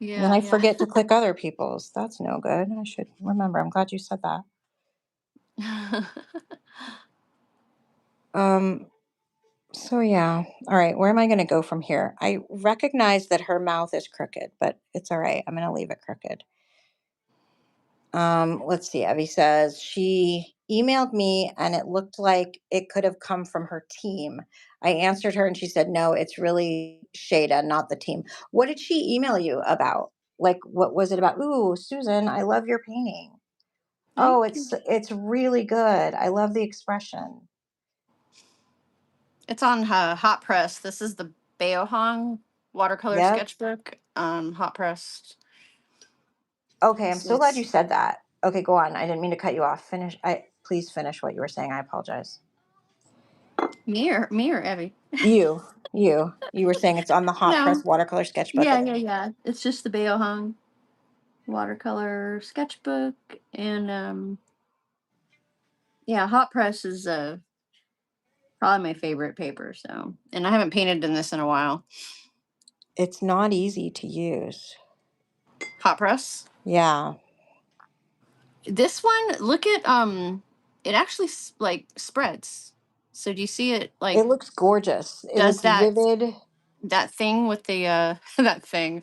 And then Yeah, I yeah. forget to click other people's. That's no good. I should remember. I'm glad you said that. Um, so yeah. All right. Where am I going to go from here? I recognize that her mouth is crooked, but it's all right. I'm going to leave it crooked. Let's see. Evie says she emailed me and it looked like it could have come from her team. I answered her and she said, no, it's really Shada, not the team. What did she email you about? Like, what was it about? Ooh, Susan, I love your painting. Oh, Thank you. it's really good. I love the expression. It's on hot press. This is the Beohong watercolor Yep. sketchbook, hot pressed. Okay, I'm So so glad you it's said that. Okay, go on. I didn't mean to cut you off. Please finish what you were saying. I apologize. me or Evie. You were saying it's on the hot press No. watercolor sketchbook. Yeah, yeah, yeah. It's just the Beohong watercolor sketchbook, and yeah, hot press is probably my favorite paper. So, and I haven't painted in this in a while. It's not easy to use. Hot press. Yeah. This one, look at it actually like spreads. So do you see it It like looks gorgeous. It does looks vivid. that thing with the that thing,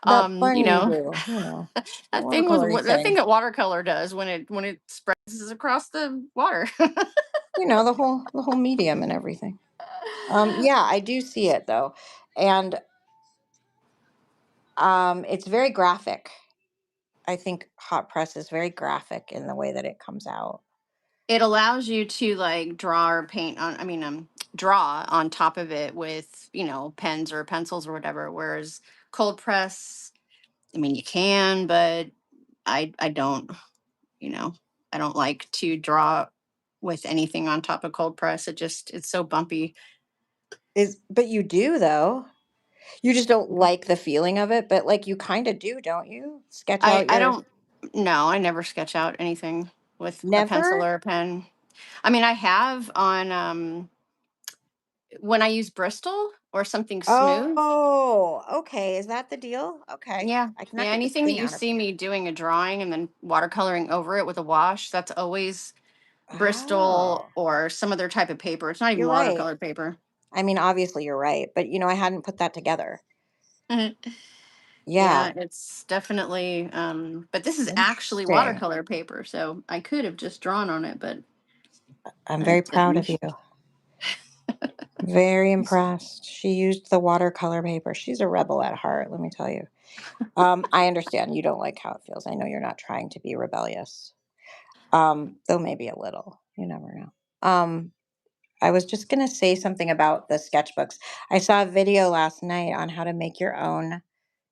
That you thing you know do, that thing with watercolory that thing thing. that watercolor does when it spreads across the water. The whole medium and everything. Yeah, I do see it though, and it's very graphic. I think hot press is very graphic in the way that it comes out. It allows you to like draw or paint on, draw on top of it with, pens or pencils or whatever. Whereas cold press, you can, but I don't, you know, I don't like to draw with anything on top of cold press. It's so bumpy. But you do though. You just don't like the feeling of it, but like you kind of do, don't you? Sketch out I your don't, no, I never sketch out anything with a pencil never. or a pen. I have on, when I use Bristol or something smooth. Oh, okay. Is that the deal? Okay. Yeah. I Yeah. cannot get the Anything that thing you out of see here. me doing a drawing and then watercoloring over it with a wash, that's always Bristol Oh, or some other type of paper. It's not even you're right. watercolor paper. I mean, obviously you're right, but I hadn't put that together. Yeah, Yeah, it's definitely, but this is actually interesting. watercolor paper. So I could have just drawn on it, but I'm I very proud of didn't. you. Very impressed. She used the watercolor paper. She's a rebel at heart, let me tell you. I understand you don't like how it feels. I know you're not trying to be rebellious. Though maybe a little. You never know. I was just gonna say something about the sketchbooks. I saw a video last night on how to make your own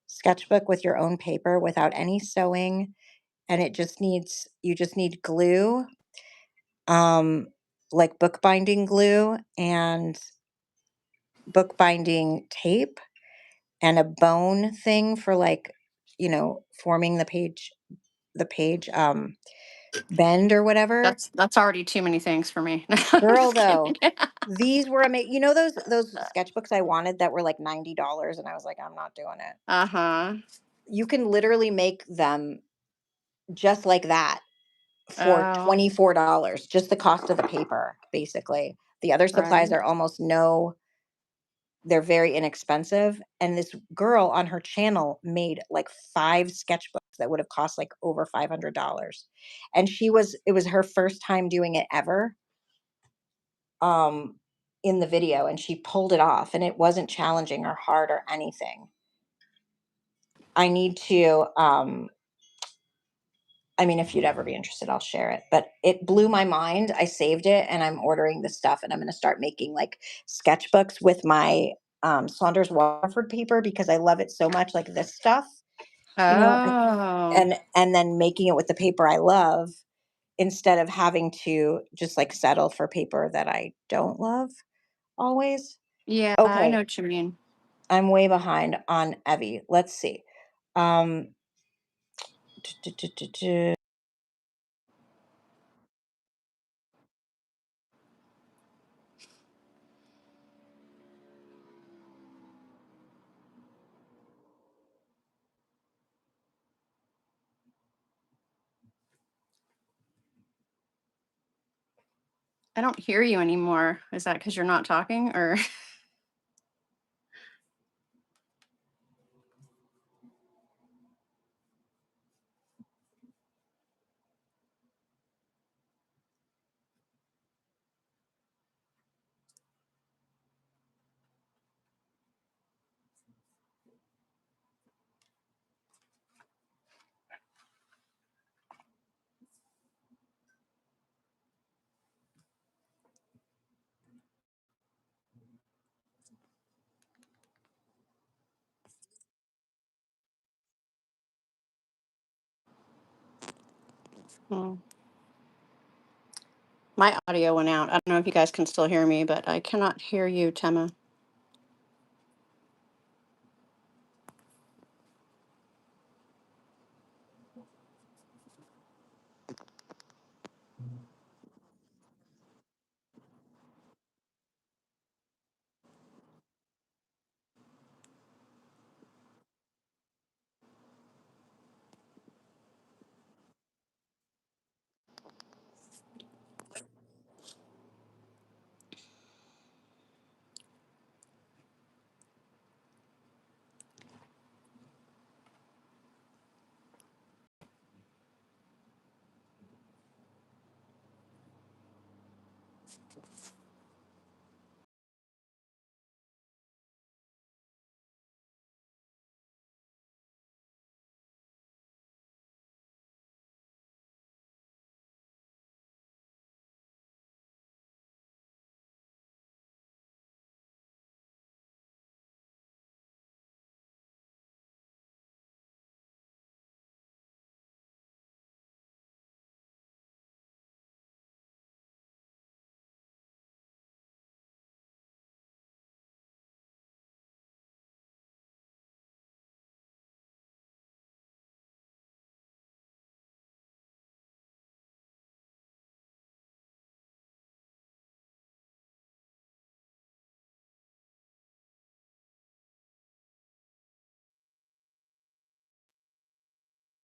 sketchbook with your own paper without any sewing, and you just need glue, um, like bookbinding glue and bookbinding tape and a bone thing for like, forming the page bend or whatever. That's already too many things for me. No, I'm Girl, just kidding. though, these were amazing. You know those sketchbooks I wanted that were like $90, and I was like, I'm not doing it. Uh-huh. You can literally make them just like that for Oh, $24, just the cost of the paper, basically. The other supplies right. are almost no, they're very inexpensive. And this girl on her channel made like 5 sketchbooks that would have cost like over $500. And it was her first time doing it ever, um, in the video, and she pulled it off, and it wasn't challenging or hard or anything. I need to, I mean, if you'd ever be interested, I'll share it. But it blew my mind. I saved it and I'm ordering the stuff, and I'm going to start making like sketchbooks with my Saunders Waterford paper because I love it so much, like this stuff, you know, Oh, and then making it with the paper I love instead of having to just like settle for paper that I don't love always. yeah, I know Okay, what you mean. I'm way behind on Evie. Let's see. Um, I don't hear you anymore. Is that because you're not talking or? Hmm. My audio went out. I don't know if you guys can still hear me, but I cannot hear you, Tema.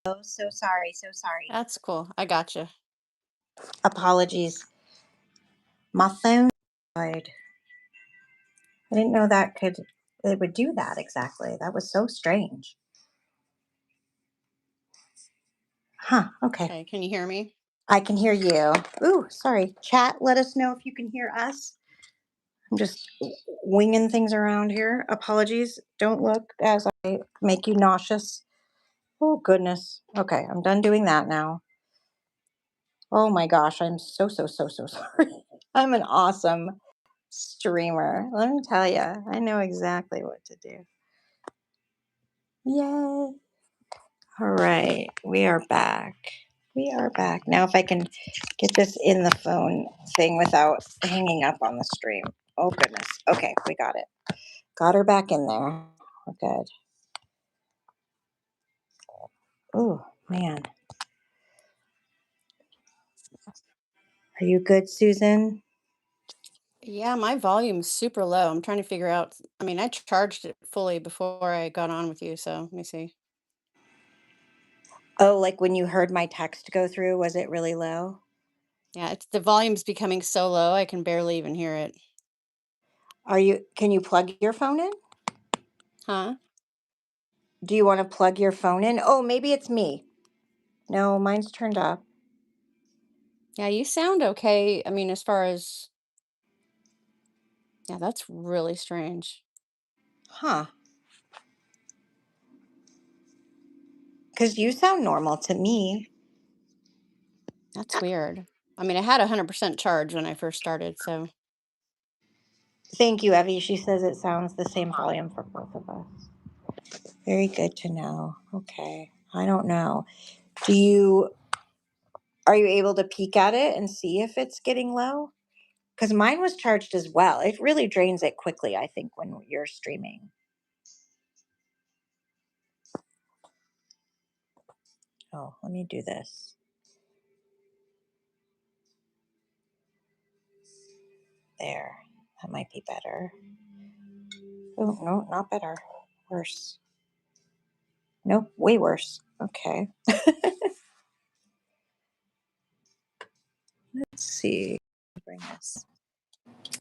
Oh, so sorry, so sorry. That's cool. I gotcha. Apologies. My phone died. I didn't know it would do that exactly. That was so strange. Huh, okay. Okay, can you hear me? I can hear you. Ooh, sorry. Chat, let us know if you can hear us. I'm just winging things around here. Apologies. Don't look as I make you nauseous. Oh, goodness. Okay, I'm done doing that now. Oh my gosh, I'm so, so, so, so sorry. I'm an awesome streamer. Let me tell you, I know exactly what to do. Yay. All right, we are back. We are back. Now, if I can get this in the phone thing without hanging up on the stream. Oh, goodness. Okay, we got it. Got her back in there. We're good. Oh, man. Are you good, Susan? Yeah, my volume's super low. I'm trying to figure out. I mean, I charged it fully before I got on with you, so let me see. Oh, like when you heard my text go through, was it really low? Yeah, it's the volume's becoming so low I can barely even hear it. Can you plug your phone in? Huh? Do you want to plug your phone in? Oh, maybe it's me. No, mine's turned up. Yeah, you sound okay. I mean, as far as yeah, that's really strange. Huh. Because you sound normal to me. That's weird. I mean, I had 100% charge when I first started, so Thank you, Evie. She says it sounds the same volume for both of us. Very good to know. Okay. I don't know. Do you Are you able to peek at it and see if it's getting low? Because mine was charged as well. It really drains it quickly, I think, when you're streaming. Oh, let me do this. There. That might be better. Oh, no, not better. Worse. Nope, way worse. Okay. Let's see. Bring this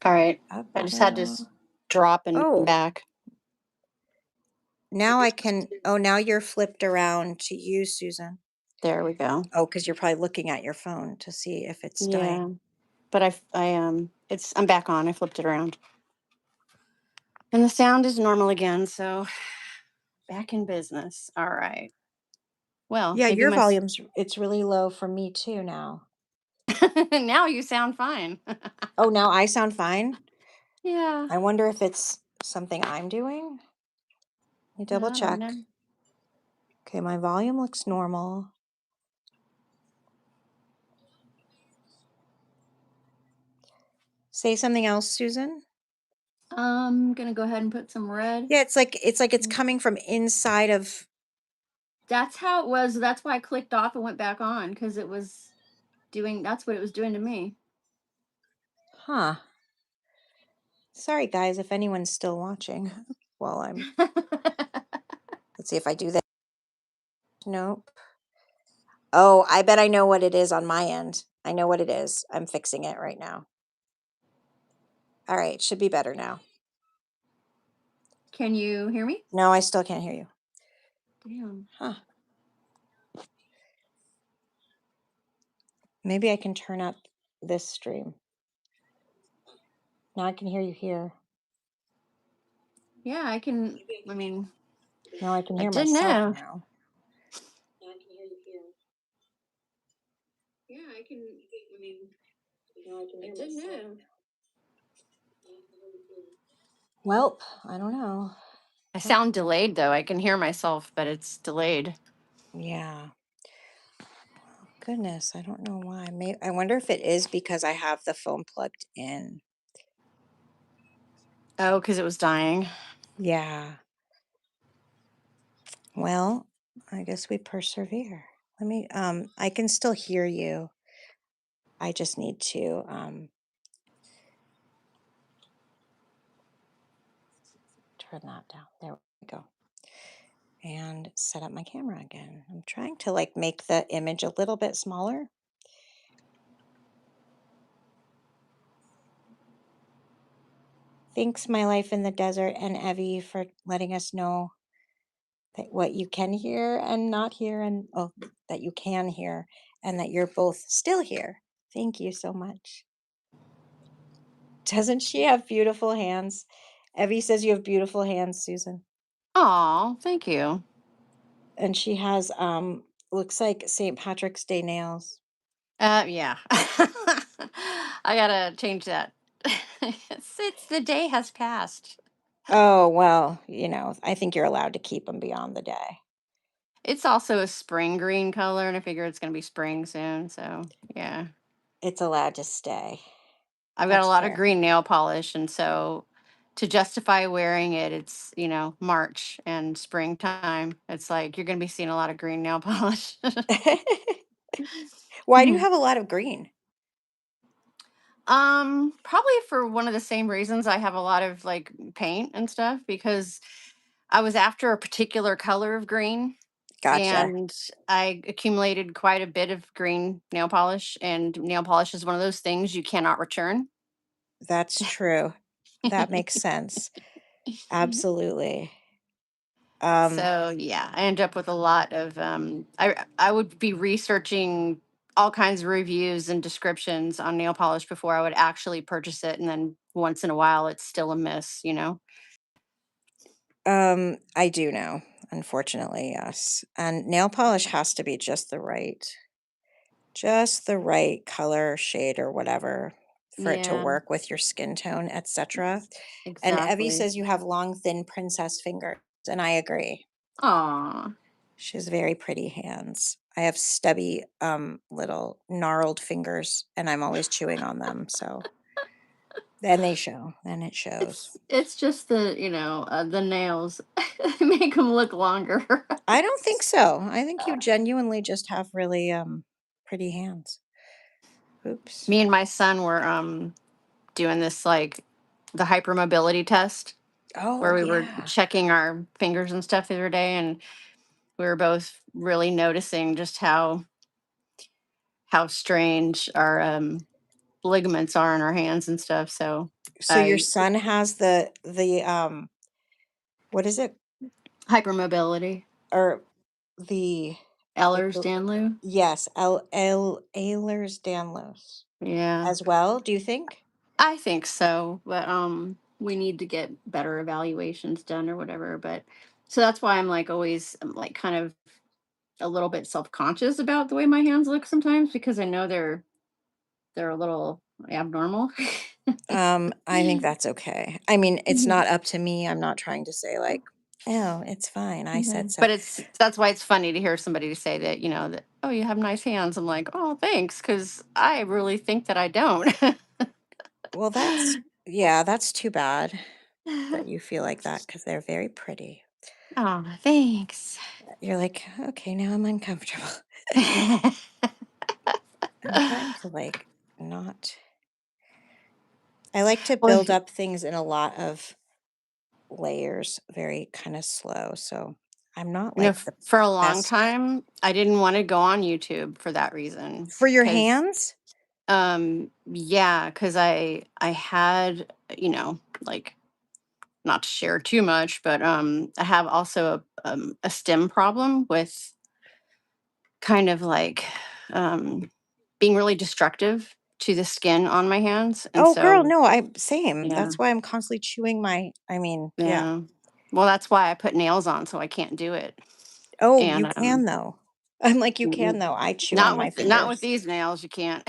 all right. up I a just had to little. drop and come Oh, back. now I can. Oh, now you're flipped around to you, Susan. There we go. Oh, because you're probably looking at your phone to see if it's Yeah, dying. but I'm back on. I flipped it around. And the sound is normal again, so back in business. All right. Well, Yeah, maybe your volume's it's really low for me too now. now you sound fine. Oh, now I sound fine. Yeah. I wonder if it's something I'm doing. Let me double I don't check. know. Okay, my volume looks normal. Say something else, Susan. I'm gonna go ahead and put some red. Yeah, it's like it's coming from inside of. That's how it was. That's why I clicked off and went back on because it was doing. That's what it was doing to me. Huh. Sorry, guys, if anyone's still watching. Well, let's see if I do that. Nope. Oh, I bet I know what it is on my end. I know what it is. I'm fixing it right now. All right, should be better now. Can you hear me? No, I still can't hear you. Damn. Huh. Maybe I can turn up this stream. Now I can hear you here. Yeah, I can. I mean, Now I can I hear didn't myself know. now. Yeah, I can. I mean, I didn't know. Welp, I don't know. I sound delayed though. I can hear myself, but it's delayed. Yeah. Goodness, I don't know why. I wonder if it is because I have the phone plugged in. Oh, because it was dying. Yeah. Well, I guess we persevere. I can still hear you. I just need to turn that down. There we go. and set up my camera again. I'm trying to like make the image a little bit smaller. Thanks, My Life in the Desert and Evie, for letting us know that what you can hear and not hear, and oh, that you can hear, and that you're both still here. Thank you so much. Doesn't she have beautiful hands? Evie says you have beautiful hands, Susan. Oh, thank you. And she has looks like St. Patrick's Day nails. Yeah. I gotta change that. It's the day has passed. Oh, well, I think you're allowed to keep them beyond the day. It's also a spring green color, and I figure it's gonna be spring soon. So yeah, It's allowed to stay. I've got a That's lot of fair. green nail polish, and so to justify wearing it, it's March and springtime. It's like you're gonna be seeing a lot of green nail polish. Why do you have a lot of green? Probably for one of the same reasons I have a lot of like paint and stuff because I was after a particular color of green Gotcha. and I accumulated quite a bit of green nail polish, and nail polish is one of those things you cannot return. That's true. That makes sense. Absolutely. Um, So yeah, I end up with a lot of I would be researching all kinds of reviews and descriptions on nail polish before I would actually purchase it, and then once in a while it's still a miss. I do know, unfortunately, yes. And nail polish has to be just the right color, shade, or whatever for it to Yeah, work with your skin tone, etc. And Evie exactly. says you have long, thin princess fingers, and I agree. Aw. She has very pretty hands. I have stubby, little gnarled fingers, and I'm always chewing on them. So then they show. Then it shows. It's just the nails make them look longer. I don't think so. I think you genuinely just have really pretty hands. Oops. Me and my son were doing this like the hypermobility test where Oh we were yeah. checking our fingers and stuff the other day, and we were both really noticing just how strange our ligaments are in our hands and stuff. So So your I son has the what is it? hypermobility. Or the like the Ehlers-Danlos. yes, L Ehlers-Danlos Yeah. as well, do you think? I think so, but we need to get better evaluations done or whatever. But so that's why I'm like kind of a little bit self-conscious about the way my hands look sometimes because I know they're a little abnormal. I think that's okay. I mean, it's not up to me. I'm not trying to say like, "Oh, it's fine. I Yeah. said so." But that's why it's funny to hear somebody say that, that, oh, you have nice hands. I'm like, oh, thanks, because I really think that I don't. Well, yeah, that's too bad that you feel like that because they're very pretty. Oh, thanks. You're like, "Okay, now I'm uncomfortable." I'm trying to like not I like to Well, build up things in a lot of layers, very kind of slow. So I'm not like the for a long best time, I didn't want to go on YouTube for that reason. for your Because, hands. yeah, because I had, like, not to share too much, but I have also a stem problem with kind of like being really destructive to the skin on my hands. And Oh, girl, so, no, I same. yeah, That's why I'm constantly chewing I mean, yeah. yeah. Well, that's why I put nails on, so I can't do it. Oh, you And can though. I'm like, you can n- though. I chew on not my with fingers. these nails, you can't.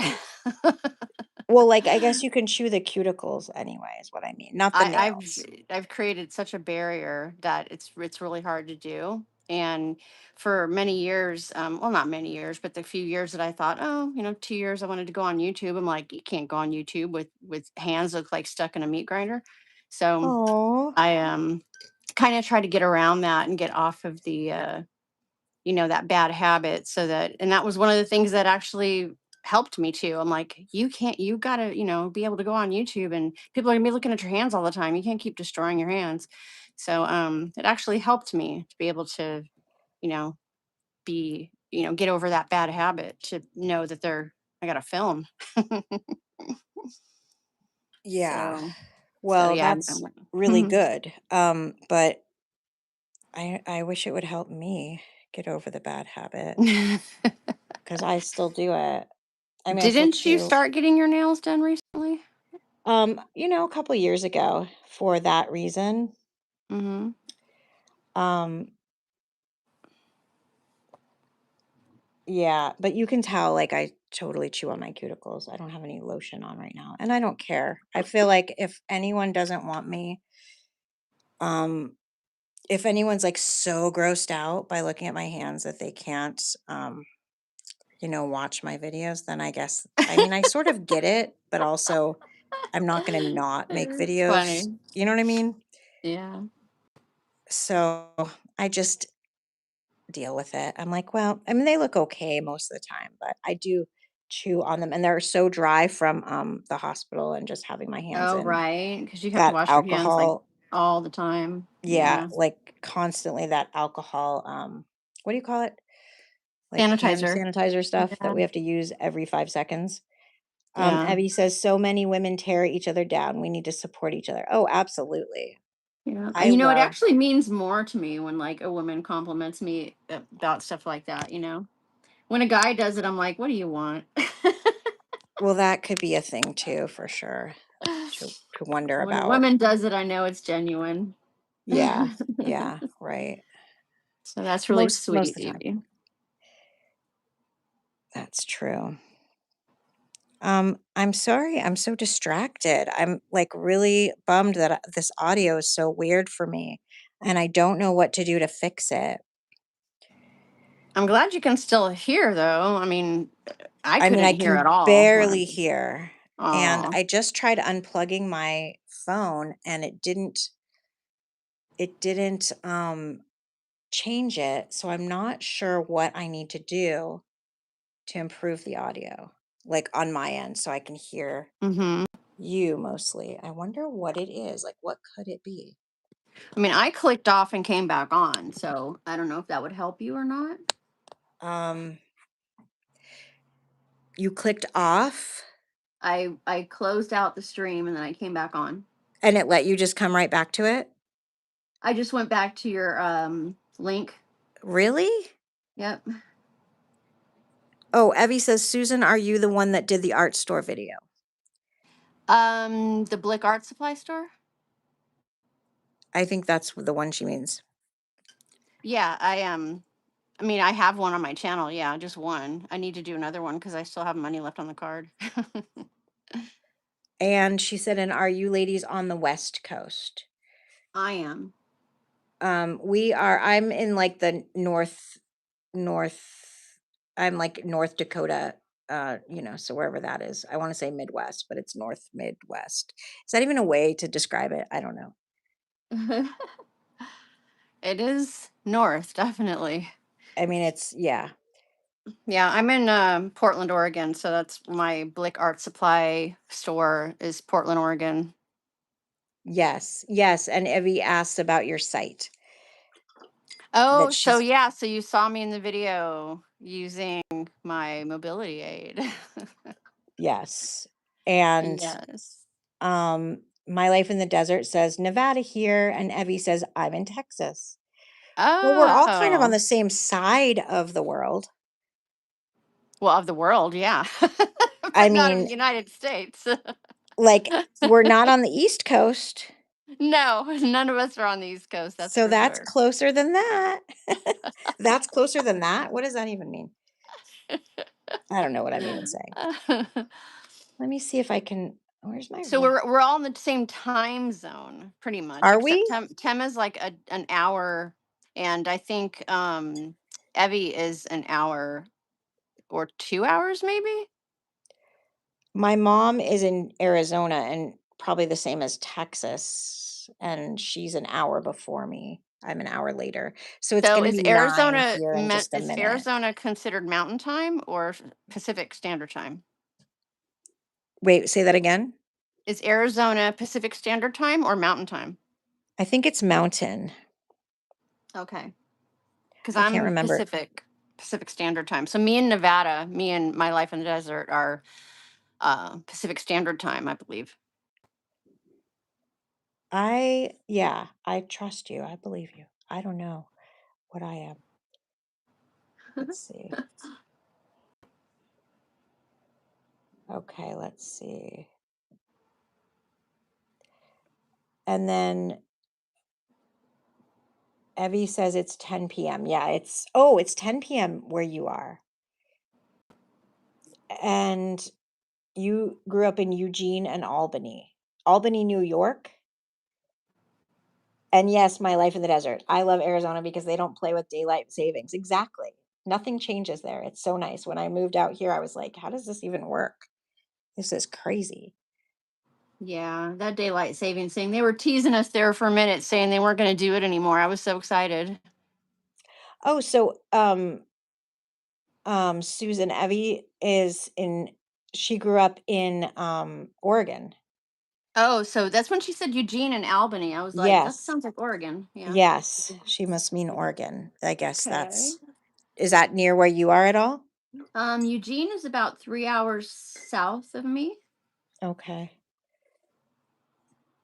Well, like, I guess you can chew the cuticles anyway, is what I mean, not the I've nails. I've created such a barrier that it's really hard to do. And for many years, well, not many years, but the few years that I thought, oh, 2 years, I wanted to go on YouTube. I'm like, you can't go on YouTube with hands look like stuck in a meat grinder. So Oh, I kind of try to get around that and get off of the that bad habit. So that, and that was one of the things that actually helped me too. I'm like, you gotta, be able to go on YouTube and people are gonna be looking at your hands all the time. You can't keep destroying your hands. So it actually helped me to be able to, you know, get over that bad habit to know that I gotta film. Yeah. So so Well, yeah, that's really good. But I wish it would help me get over the bad habit because I still do it. I mean, I still Didn't you chew. start getting your nails done recently? A couple years ago for that reason. Mhm. Um, yeah, but you can tell like I totally chew on my cuticles. I don't have any lotion on right now, and I don't care. I feel like if anyone doesn't want me, um, if anyone's like so grossed out by looking at my hands that they can't, watch my videos, then I guess, I mean, I sort of get it, but also I'm not going to not make It's videos. funny. You know what I mean? Yeah. So I just deal with it. I'm like, well, I mean, they look okay most of the time, but I do chew on them and they're so dry from the hospital and just having my hands Oh, in right. Because you have to that wash your hands, like, alcohol. all the time. Yeah, Yeah. like constantly that alcohol, what do you call it? Like hand Sanitizer. sanitizer stuff that Yeah. we have to use every 5 seconds. Yeah. Evie says, so many women tear each other down. We need to support each other. Oh, absolutely. Yeah. I It love, actually means more to me when, like, a woman compliments me about stuff like that. When a guy does it, I'm like, "What do you want?" well, that could be a thing too, for sure, to wonder When a about. woman does it, I know it's genuine. Yeah, yeah, right. So that's really Most sweet, of the time. Evie. That's true. I'm sorry, I'm so distracted. I'm like really bummed that this audio is so weird for me, and I don't know what to do to fix it. I'm glad you can still hear, though. I mean, I I mean, couldn't I hear at can all. barely hear, and Oh. I just tried unplugging my phone and it didn't change it, so I'm not sure what I need to do to improve the audio, like on my end, so I can hear Hmm. you mostly. I wonder what it is. Like, what could it be? I mean, I clicked off and came back on, so I don't know if that would help you or not. Um, you clicked off I closed out the stream and then I came back on. and it let you just come right back to it? I just went back to your link. Really? Yep. Oh, Evie says, Susan, are you the one that did the art store video? The Blick Art Supply Store. I think that's the one she means. Yeah, I mean, I have one on my channel. Yeah, just one. I need to do another one because I still have money left on the card. And she said, and are you ladies on the West Coast? I am. I'm in like the north, I'm like North Dakota, so wherever that is. I want to say Midwest, but it's North Midwest. Is that even a way to describe it? I don't know. It is north, definitely. I mean, yeah. Yeah, I'm in Portland, Oregon, so that's my Blick Art Supply store is Portland, Oregon. Yes, yes. And Evie asked about your site Oh, that so she's, yeah, so you saw me in the video using my mobility aid. yes. And Yes. My Life in the Desert says Nevada here, and Evie says I'm in Texas. Well, we're all kind of on Oh, the same side of the world. well, of the world, yeah, I but not of mean, the United States. like we're not on the East Coast, No, none of us are on the East Coast, that's so for that's sure. closer than that. That's closer than that? What does that even mean? I don't know what I'm even saying. Let me see if I can, where's my So we're all in the same time zone, pretty much, are except we? Tema's like an hour, and I think Evie is an hour or 2 hours, maybe. My mom is in Arizona and probably the same as Texas, and she's an hour before me. I'm an hour later. So it's So going to be 9 here in just a Is minute. Arizona considered Mountain Time or Pacific Standard Time? Wait, say that again? Is Arizona Pacific Standard Time or Mountain Time? I think it's mountain. Okay. Because I can't I'm remember. Pacific Standard Time. So me and Nevada, me and my life in the desert are Pacific Standard Time, I believe. Yeah, I trust you. I believe you. I don't know what I am. Let's see. Okay, let's see. And then Evie says it's 10 p.m. Yeah, it's 10 p.m. where you are. And you grew up in Eugene and Albany. Albany, New York? And yes, my life in the desert. I love Arizona because they don't play with daylight savings. Exactly. Nothing changes there. It's so nice. When I moved out here, I was like, how does this even work? This is crazy. Yeah, that daylight savings thing. They were teasing us there for a minute saying they weren't going to do it anymore. I was so excited. Oh, so Susan Evie she grew up in Oregon. Oh, so that's when she said Eugene and Albany. I was like, that Yes. sounds like Oregon. Yeah. Yes. She must mean Oregon. I guess Okay. is that near where you are at all? Eugene is about 3 hours south of me, Okay.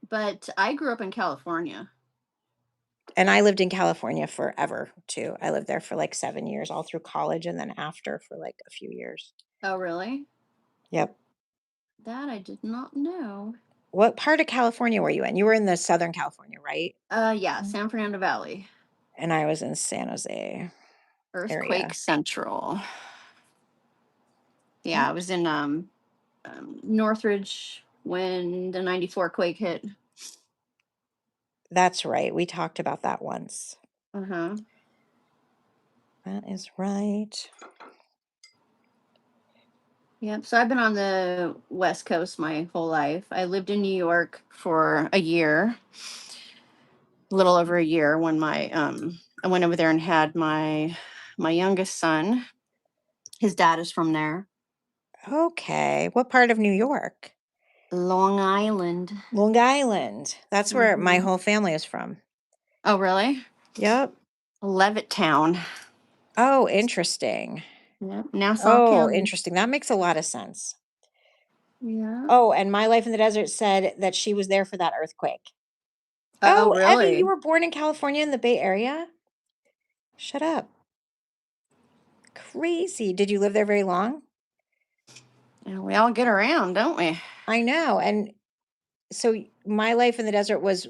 but I grew up in California. And I lived in California forever too. I lived there for like 7 years, all through college and then after for like a few years. Oh, really? Yep. That I did not know. What part of California were you in? You were in the Southern California, right? Yeah, San Fernando Valley, And I was in San Jose Earthquake area. Central. Yeah, Mm, I was in Northridge when the '94 quake hit. That's right. We talked about that once. Uh huh. That is right. Yep. So I've been on the West Coast my whole life. I lived in New York for a year, a little over a year when I went over there and had my youngest son. His dad is from there. Okay. What part of New York? Long Island. Long Island. That's where my Hmm. whole family is from. Oh, really? Yep. Levittown. Oh, interesting. Yep. Nassau Oh, County. interesting. That makes a lot of sense. Yeah. Oh, and My Life in the Desert said that she was there for that earthquake. Oh, Oh, Evie, you really? were born in California in the Bay Area? Shut up. Crazy. Did you live there very long? Yeah, we all get around, don't we? I know. And so My Life in the Desert was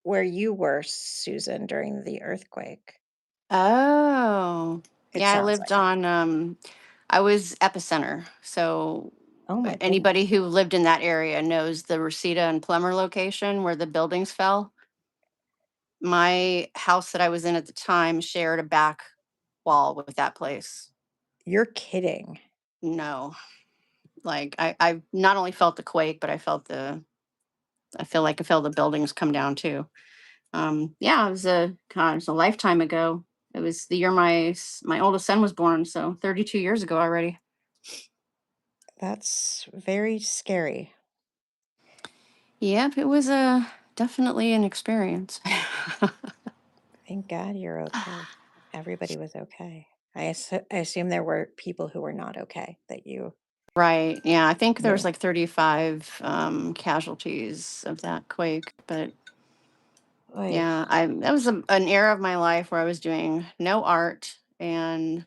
where you were, Susan, during the earthquake. Oh. It Yeah, I sounds lived like it. on I was epicenter. So Oh my goodness. anybody who lived in that area knows the Reseda and Plummer location where the buildings fell. My house that I was in at the time shared a back wall with that place. You're kidding. No. Like I not only felt the quake, but I feel like I felt the buildings come down too. Yeah, it was a lifetime ago. It was the year my oldest son was born, so 32 years ago already. That's very scary. Yep, it was a definitely an experience. Thank God you're okay. Everybody was okay. I assume there were people who were not okay that you Right. Yeah, I think there was knew. like 35 casualties of that quake, but Oy. yeah, I that was an era of my life where I was doing no art and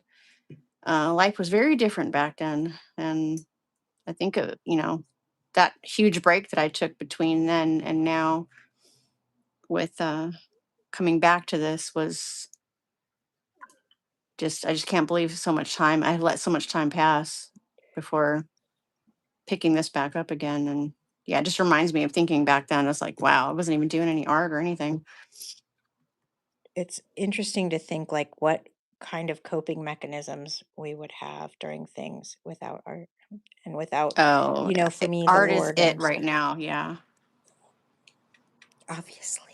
life was very different back then. And I think that huge break that I took between then and now with coming back to this was I just can't believe so much time I let so much time pass before picking this back up again. And yeah, it just reminds me of thinking back then. It's like, wow, I wasn't even doing any art or anything. It's interesting to think like what kind of coping mechanisms we would have during things without art and without, Oh, for me, the art is Lord it and right stuff. now. Yeah. Obviously.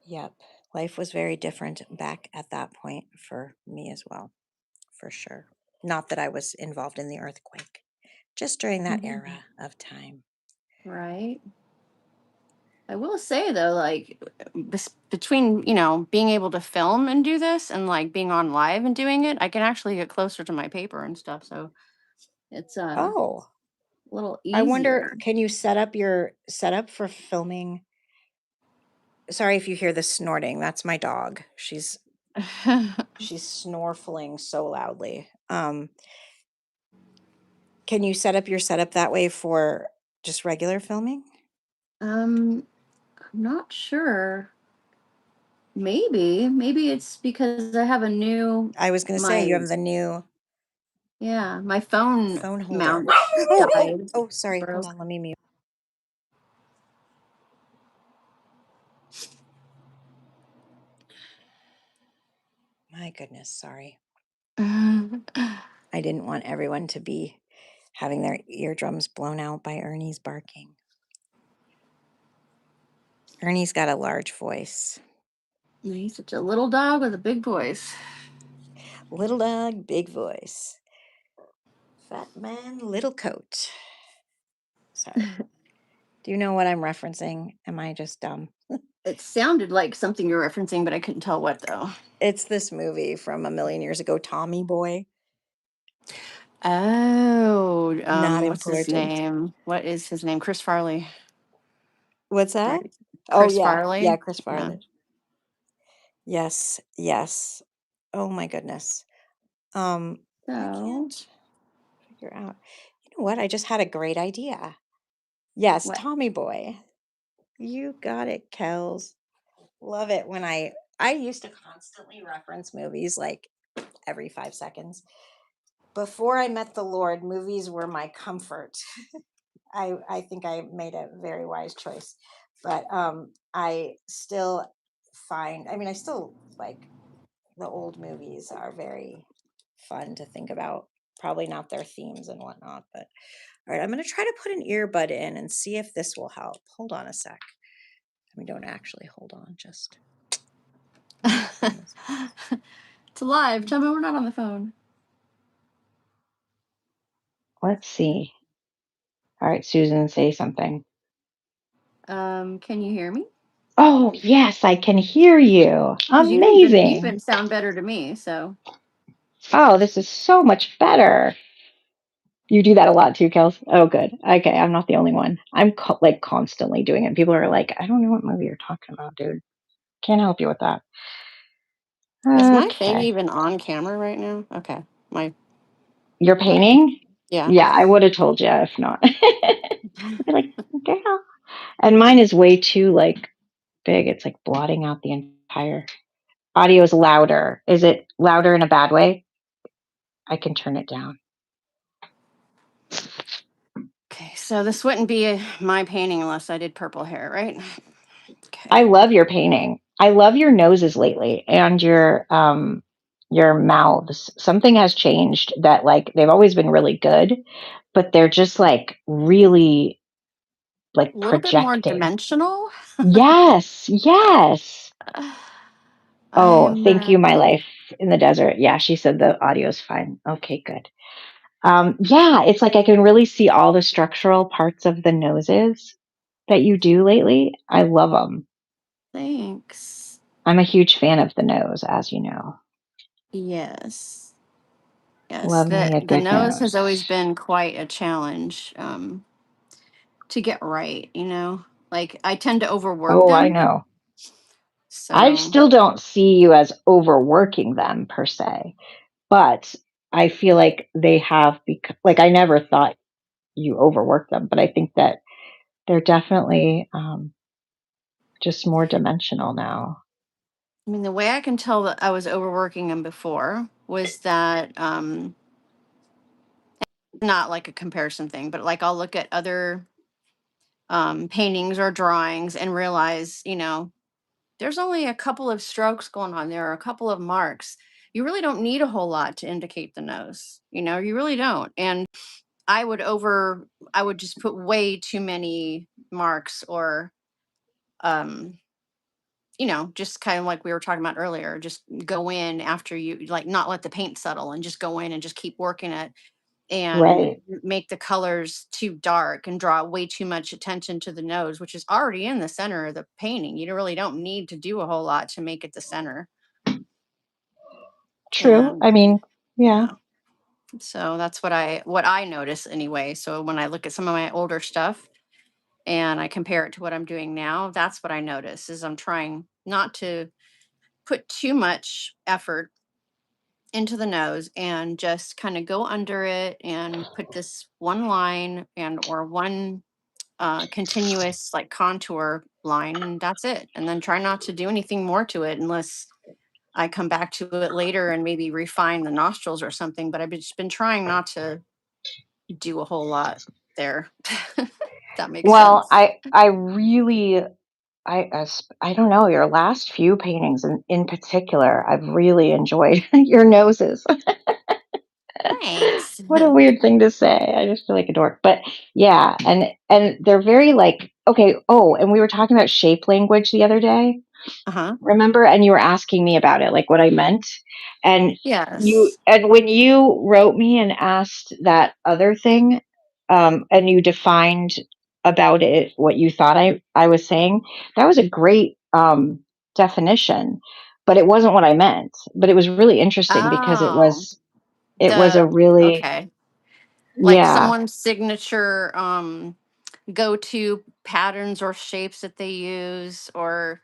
Yep. Life was very different back at that point for me as well, for sure. Not that I was involved in the earthquake, just during that era of time. Right. I will say though, like between being able to film and do this, and like being on live and doing it, I can actually get closer to my paper and stuff. So it's Oh, a little I wonder, easier. can you set up your setup for filming? Sorry if you hear the snorting. That's my dog. She's snorkeling so loudly. Can you set up your setup that way for just regular filming? I'm not sure. Maybe it's because I have a new I was going to say you my have the new my phone phone holder. mount Oh, died. sorry. Hold Broke. on. Let me mute. My goodness. Sorry. I didn't want everyone to be having their eardrums blown out by Ernie's barking. Ernie's got a large voice. He's such a little dog with a big voice. Little dog, big voice. Fat man, little coat. Sorry. Do you know what I'm referencing? Am I just dumb? It sounded like something you're referencing, but I couldn't tell what though. It's this movie from a million years ago, Tommy Boy. Oh, Not what's his important. name? What is his name? Chris Farley. What's that? Right. Oh, Chris yeah. Yeah, Farley. Chris Yeah. Farley. Yes, yes. Oh my goodness. I So, can't figure out. You know what? I just had a great idea. Yes, what? Tommy Boy. You got it, Kels. Love it when I used to constantly reference movies like every 5 seconds. Before I met the Lord, movies were my comfort. I think I made a very wise choice. But I still I still like the old movies are very fun to think about. Probably not their themes and whatnot, but all right, I'm going to try to put an earbud in and see if this will help. Hold on a sec. We don't actually hold on, just. It's alive. Tell me we're not on the phone. Let's see. All right, Susan, say something. Can you hear me? Oh, yes, I can hear you. 'Cause you didn't even beep Amazing. and sound better to me. So Oh, this is so much better. You do that a lot too, Kels. Oh, good. Okay, I'm not the only one. I'm like constantly doing it. People are like, I don't know what movie you're talking about, dude. Can't help you with that. is my thing Okay. even on camera right now? Okay, You're painting? yeah. Yeah, I would have told you if not. I'd be like, girl. And mine is way too like big. It's like blotting out the entire audio is louder. Is it louder in a bad way? I can turn it down. Okay, so this wouldn't be my painting unless I did purple hair, right? Okay. I love your painting. I love your noses lately and your mouths. Something has changed that like they've always been really good, but they're just like really like A little bit more projecting. dimensional. Yes, yes. Oh, I'm thank you, my life in the desert. Yeah, she said the audio's fine. Okay, good. Yeah, it's like I can really see all the structural parts of the noses that you do lately. I love them. thanks. I'm a huge fan of the nose, as you know. Yes. Yes. Love me a The good nose has nose. always been quite a challenge to get right, Like I tend to overwork Oh, I them. know. I So still don't see you as overworking them per se, but I feel like they have like I never thought you overworked them, but I think that they're definitely just more dimensional now. I mean, the way I can tell that I was overworking them before was that not like a comparison thing, but like I'll look at other paintings or drawings and realize, there's only a couple of strokes going on there, or a couple of marks. You really don't need a whole lot to indicate the nose. You really don't. And I would just put way too many marks or just kind of like we were talking about earlier, just go in after you like not let the paint settle and just go in and just keep working it and Right. make the colors too dark and draw way too much attention to the nose, which is already in the center of the painting. You really don't need to do a whole lot to make it the center. True. And I mean, yeah. yeah, so that's what I notice anyway. So when I look at some of my older stuff and I compare it to what I'm doing now, that's what I notice is I'm trying not to put too much effort into the nose and just kind of go under it and put this one line and or one continuous like contour line, and that's it, and then try not to do anything more to it unless I come back to it later and maybe refine the nostrils or something. But I've just been trying not to do a whole lot there. If that makes Well, sense. I really I don't know, your last few paintings in particular, I've really enjoyed your noses. Thanks. What a weird thing to say. I just feel like a dork. But yeah, and they're very like okay, oh, and we were talking about shape language the other day. Uh-huh. Remember? And you were asking me about it, like what I meant. And Yes. when you wrote me and asked that other thing, and you defined about it what you thought I was saying, that was a great definition. But it wasn't what I meant. But it was really interesting because Oh, it was a the really okay, like yeah, someone's signature go-to patterns or shapes that they use, or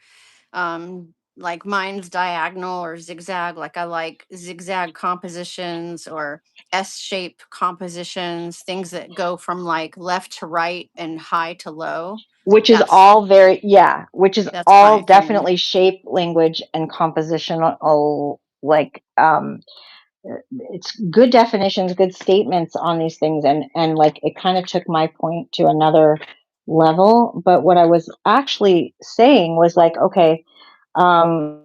like mine's diagonal or zigzag. Like I like zigzag compositions or S-shape compositions, things that go from like left to right and high to low. which is That's all very yeah, which is that's all my thing. definitely shape language and compositional like it's good definitions, good statements on these things, and like it kind of took my point to another level. But what I was actually saying was like, okay, um,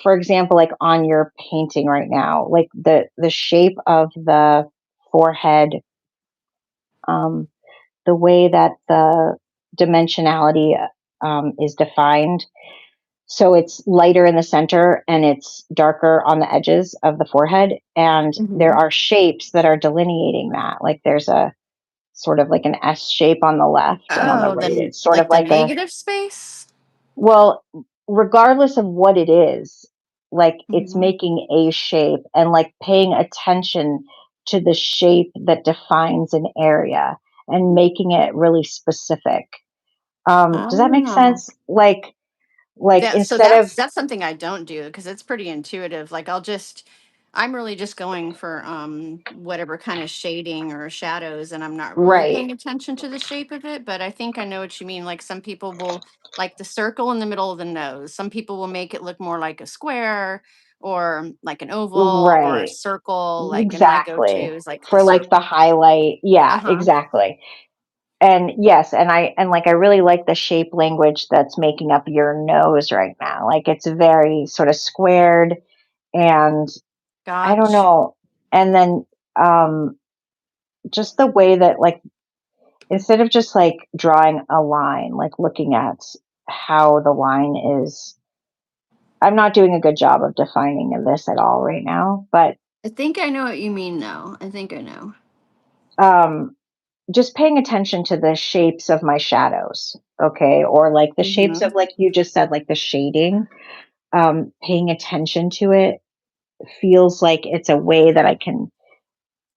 for example, like on your painting right now, like the shape of the forehead, um, the way that the dimensionality is defined. So it's lighter in the center and it's darker on the edges of the forehead. And there Hmm. are shapes that are delineating that. Like there's a sort of like an S shape on the left, and on the Oh, right, then it's sort of like the like a, negative space. well, regardless of what it is, like it's Hmm. making a shape and like paying attention to the shape that defines an area and making it really specific. Does that make Oh. sense? Like Yeah, so instead of that's something I don't do because it's pretty intuitive. Like I'm really just going for whatever kind of shading or shadows, and I'm not really right, paying attention to the shape of it, but I think I know what you mean. Like some people will like the circle in the middle of the nose. Some people will make it look more like a square or like an oval or a right, circle, like, and my go-to exactly. is like the For like the circle. highlight, yeah, Uh-huh. exactly. And yes, and like I really like the shape language that's making up your nose right now. Like it's very sort of squared, and I don't Gotcha. know. And then um just the way that like instead of just like drawing a line, like looking at how the line is, I'm not doing a good job of defining this at all right now, but I think I know what you mean though. I think I know. um just paying attention to the shapes of my shadows, okay? Or like the shapes of Hmm. like you just said, like the shading, paying attention to it feels like it's a way that I can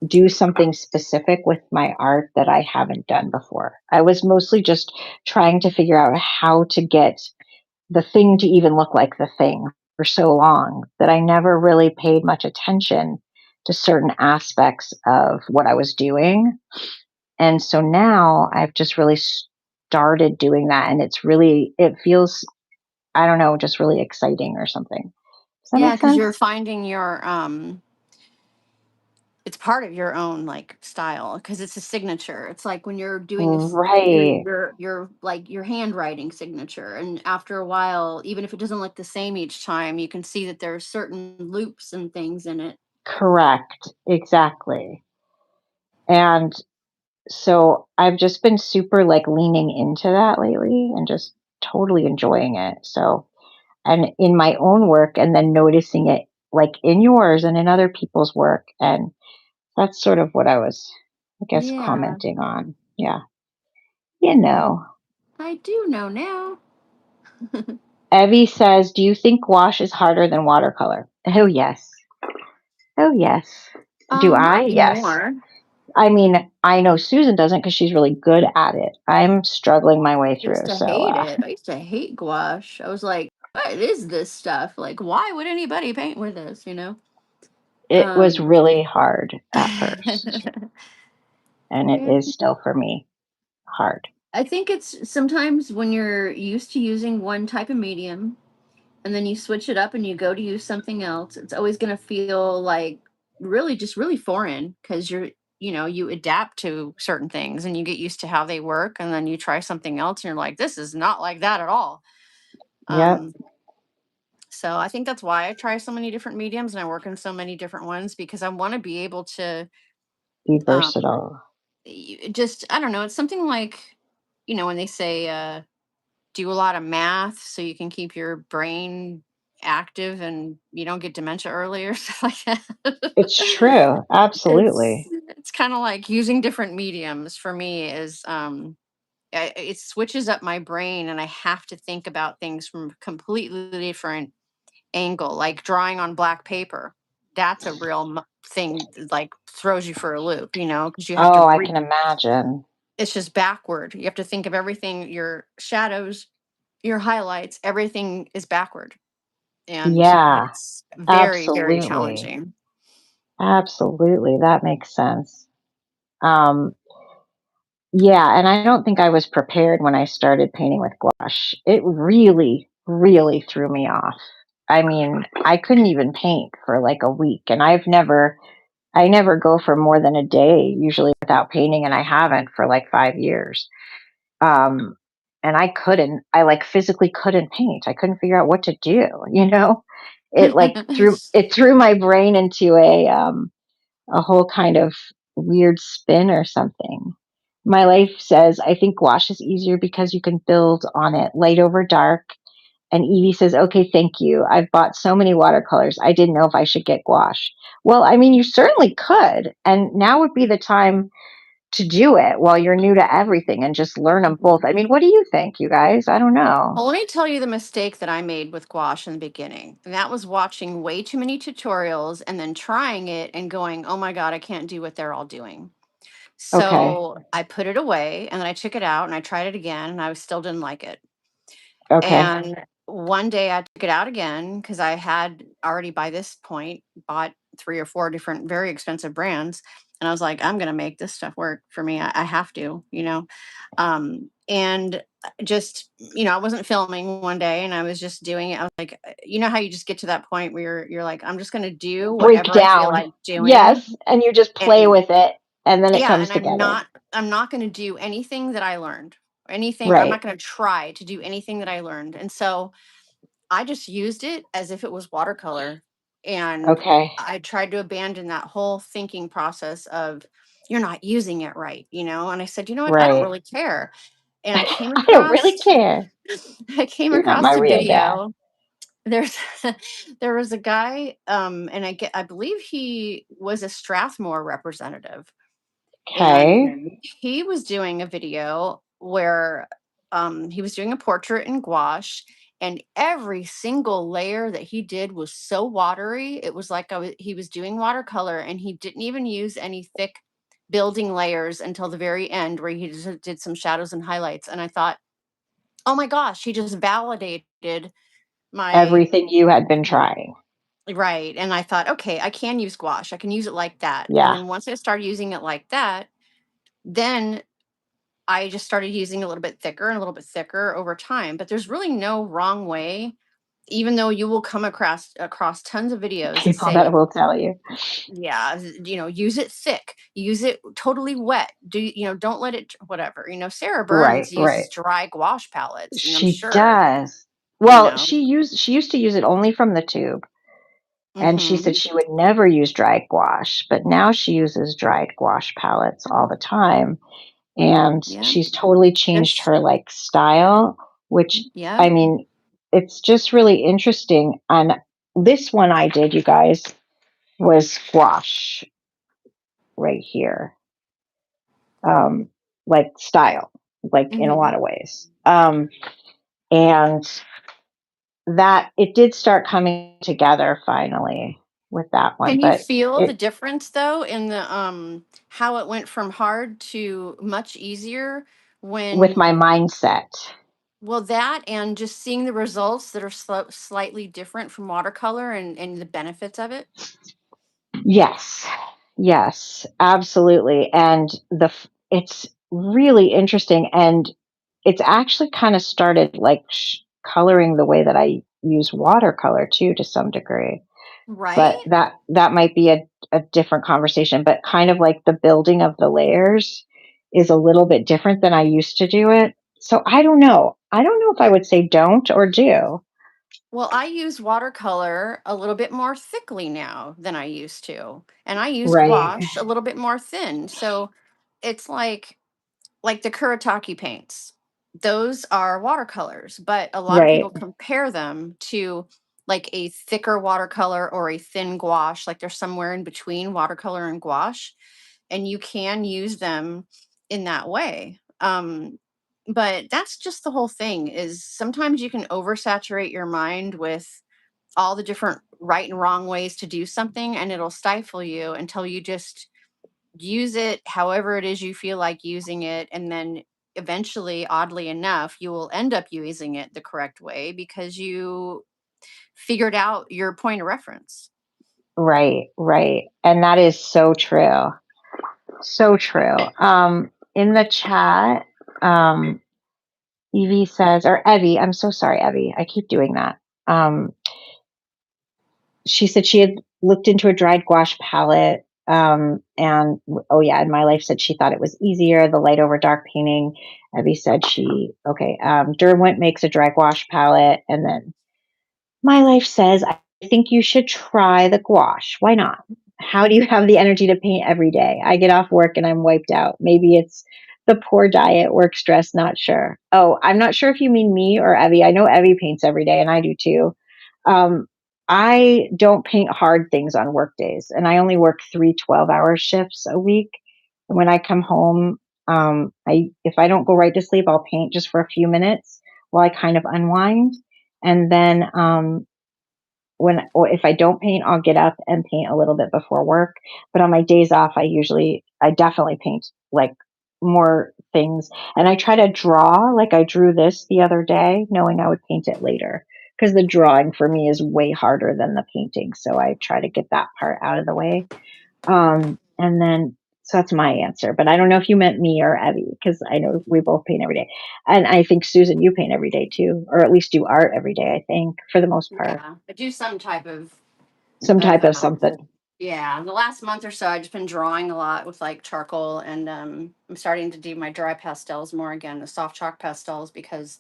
do something specific with my art that I haven't done before. I was mostly just trying to figure out how to get the thing to even look like the thing for so long that I never really paid much attention to certain aspects of what I was doing. And so now I've just really started doing that. And it feels, I don't know, just really exciting or something. Does that Yeah, make because you're sense? finding your it's part of your own like style because it's a signature. It's like when you're doing Right. your like your handwriting signature, and after a while, even if it doesn't look the same each time, you can see that there are certain loops and things in it. Correct. Exactly. And so I've just been super like leaning into that lately and just totally enjoying it. So and in my own work, and then noticing it like in yours and in other people's work. And that's sort of what I was, I guess, Yeah, commenting on. Yeah. You know, I do know now. Evie says, do you think gouache is harder than watercolor? Oh, yes. Oh, yes. Do I? Not Yes. anymore. I mean, I know Susan doesn't because she's really good at it. I'm struggling my way I used through. to So hate it. I used to hate gouache. I was like, what is this stuff? Like, why would anybody paint with this, you know? it was Um, really hard at first, yeah. and it is still for me hard. I think it's sometimes when you're used to using one type of medium and then you switch it up and you go to use something else, it's always going to feel like really just really foreign because you adapt to certain things and you get used to how they work and then you try something else and you're like, this is not like that at all. Yep. Um, so I think that's why I try so many different mediums and I work in so many different ones because I want to be able to Be um, versatile. just, I don't know, it's something like, when they say, do a lot of math so you can keep your brain active and you don't get dementia early or stuff like that. It's true. it's Absolutely. it's kind of like using different mediums for me is it switches up my brain and I have to think about things from a completely different angle, like drawing on black paper. That's a real thing, like throws you for a loop, because you have to Oh, I can imagine. it's just backward. You have to think of everything, your shadows, your highlights, everything is backward. And Yeah, it's very, very absolutely. challenging. Absolutely. That makes sense. Um, yeah, and I don't think I was prepared when I started painting with gouache. It really, really threw me off. I mean, I couldn't even paint for like a week, and I never go for more than a day usually without painting, and I haven't for like 5 years. Um, and I like physically couldn't paint. I couldn't figure out what to do, you know? It threw my brain into a whole kind of weird spin or something. My life says, I think gouache is easier because you can build on it, light over dark. And Evie says, okay, thank you. I've bought so many watercolors. I didn't know if I should get gouache. Well, I mean, you certainly could. And now would be the time to do it while you're new to everything and just learn them both. I mean, what do you think, you guys? I don't know. Well, let me tell you the mistake that I made with gouache in the beginning. And that was watching way too many tutorials and then trying it and going, oh my God, I can't do what they're all doing. Okay. So I put it away and then I took it out and I tried it again and I still didn't like it. Okay. And one day I took it out again because I had already by this point bought 3 or 4 different very expensive brands. And I was like, I'm going to make this stuff work for me. I have to. And just, I wasn't filming one day and I was just doing it. I was like, you know how you just get to that point where you're like, I'm just going to do Break whatever I feel down. like doing. Yes. And you just play And with it and then it yeah, comes and I'm together. not I'm not going to do anything that I learned. Anything, I'm not Right. going to try to do anything that I learned. And so I just used it as if it was watercolor. And Okay. I tried to abandon that whole thinking process of you're not using it right. And I said, you know what? I don't Right. really care. And I came I don't really across care. I came You're not my across a real dad. video. There's there was a guy, and I believe he was a Strathmore representative, and Okay. he was doing a video where he was doing a portrait in gouache and every single layer that he did was so watery. It was like he was doing watercolor and he didn't even use any thick building layers until the very end where he just did some shadows and highlights. And I thought, oh my gosh, he just validated my Everything you had been trying. right. And I thought, okay, I can use gouache, I can use it like that. And Yeah. then once I started using it like that, then I just started using a little bit thicker and a little bit thicker over time. But there's really no wrong way, even though you will come across tons of videos that People that say, will tell you. yeah, use it thick, use it totally wet. Don't let it whatever. Sarah Right, Burns right. uses dry gouache palettes, and I'm She sure, does. you Well, know. she used to use it only from the tube, and she said Hmm. she would never use dried gouache, but now she uses dried gouache palettes all the time, and Yeah. she's totally changed There's her like style, which yeah. I mean, it's just really interesting. And this one I did, you guys, was gouache right here. Like style, like in a Hmm. lot of ways. And that it did start coming together finally with that one, Can you but feel the it difference though in the how it went from hard to much easier with when my mindset. well that and just seeing the results that are slightly different from watercolor and the benefits of it? Yes. Yes, absolutely. And it's really interesting, and it's actually kind of started like coloring the way that I use watercolor too, to some degree. Right? But that might be a different conversation, but kind of like the building of the layers is a little bit different than I used to do it. So I don't know if I would say don't or do. Well, I use watercolor a little bit more thickly now than I used to. And I use Right. gouache a little bit more thin. So it's like the Kuretake paints. Those are watercolors, but a lot of Right. people compare them to like a thicker watercolor or a thin gouache, like they're somewhere in between watercolor and gouache, and you can use them in that way. But that's just the whole thing is sometimes you can oversaturate your mind with all the different right and wrong ways to do something and it'll stifle you until you just use it however it is you feel like using it, and then eventually, oddly enough, you will end up using it the correct way because you figured out your point of reference. Right. Right. And that is so true. So true. In the chat, Evie says, or Evie, I'm so sorry, Evie. I keep doing that. Um, she said she had looked into a dried gouache palette. And oh yeah, and my life said she thought it was easier, the light over dark painting. Evie said okay. Derwent makes a dry gouache palette, and then my life says, I think you should try the gouache. Why not? How do you have the energy to paint every day? I get off work and I'm wiped out. Maybe it's the poor diet, work stress, not sure. Oh, I'm not sure if you mean me or Evie. I know Evie paints every day and I do too. Um, I don't paint hard things on work days, and I only work 3 12-hour shifts a week. And when I come home, I if I don't go right to sleep, I'll paint just for a few minutes while I kind of unwind. And then when or if I don't paint, I'll get up and paint a little bit before work. But on my days off, I definitely paint like more things. And I try to draw, like I drew this the other day, knowing I would paint it later. Because the drawing for me is way harder than the painting. So I try to get that part out of the way. And then, so that's my answer. But I don't know if you meant me or Evie, because I know we both paint every day. And I think, Susan, you paint every day too, or at least do art every day, I think, for the most part. Yeah, I do some type Some of type of something. yeah. The last month or so, I've just been drawing a lot with like charcoal, and I'm starting to do my dry pastels more again, the soft chalk pastels, because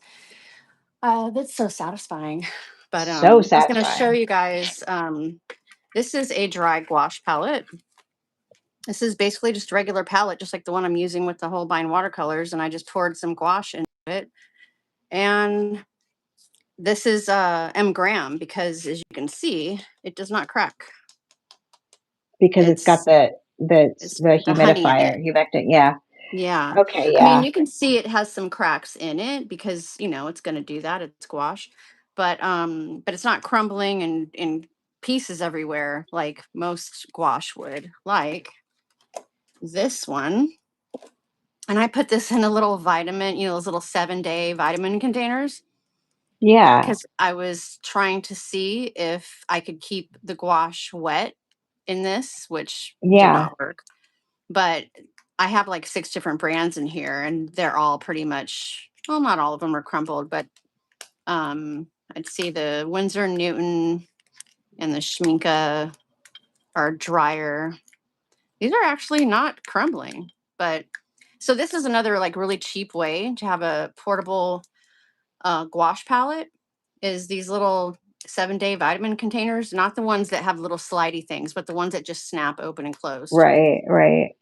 that's so satisfying. But So I was going to show satisfying. you guys. This is a dry gouache palette. This is basically just a regular palette, just like the one I'm using with the Holbein watercolors, and I just poured some gouache into it. And this is M. Graham because, as you can see, it does not crack. Because it's got It's it's the the honey in humidifier, it. humectant. Yeah. Yeah. Okay. I mean, Yeah. you can see it has some cracks in it because, it's going to do that. It's gouache. But it's not crumbling and in pieces everywhere like most gouache would. Like this one. And I put this in a little vitamin, those little 7-day vitamin containers Yeah. because I was trying to see if I could keep the gouache wet in this, which did Yeah. not work. But I have like 6 different brands in here and they're all pretty much, well, not all of them are crumpled, but I'd see the Winsor Newton and the Schminke are drier. These are actually not crumbling, but so this is another like really cheap way to have a portable gouache palette is these little 7-day vitamin containers, not the ones that have little slidey things, but the ones that just snap open and closed. Right. Right.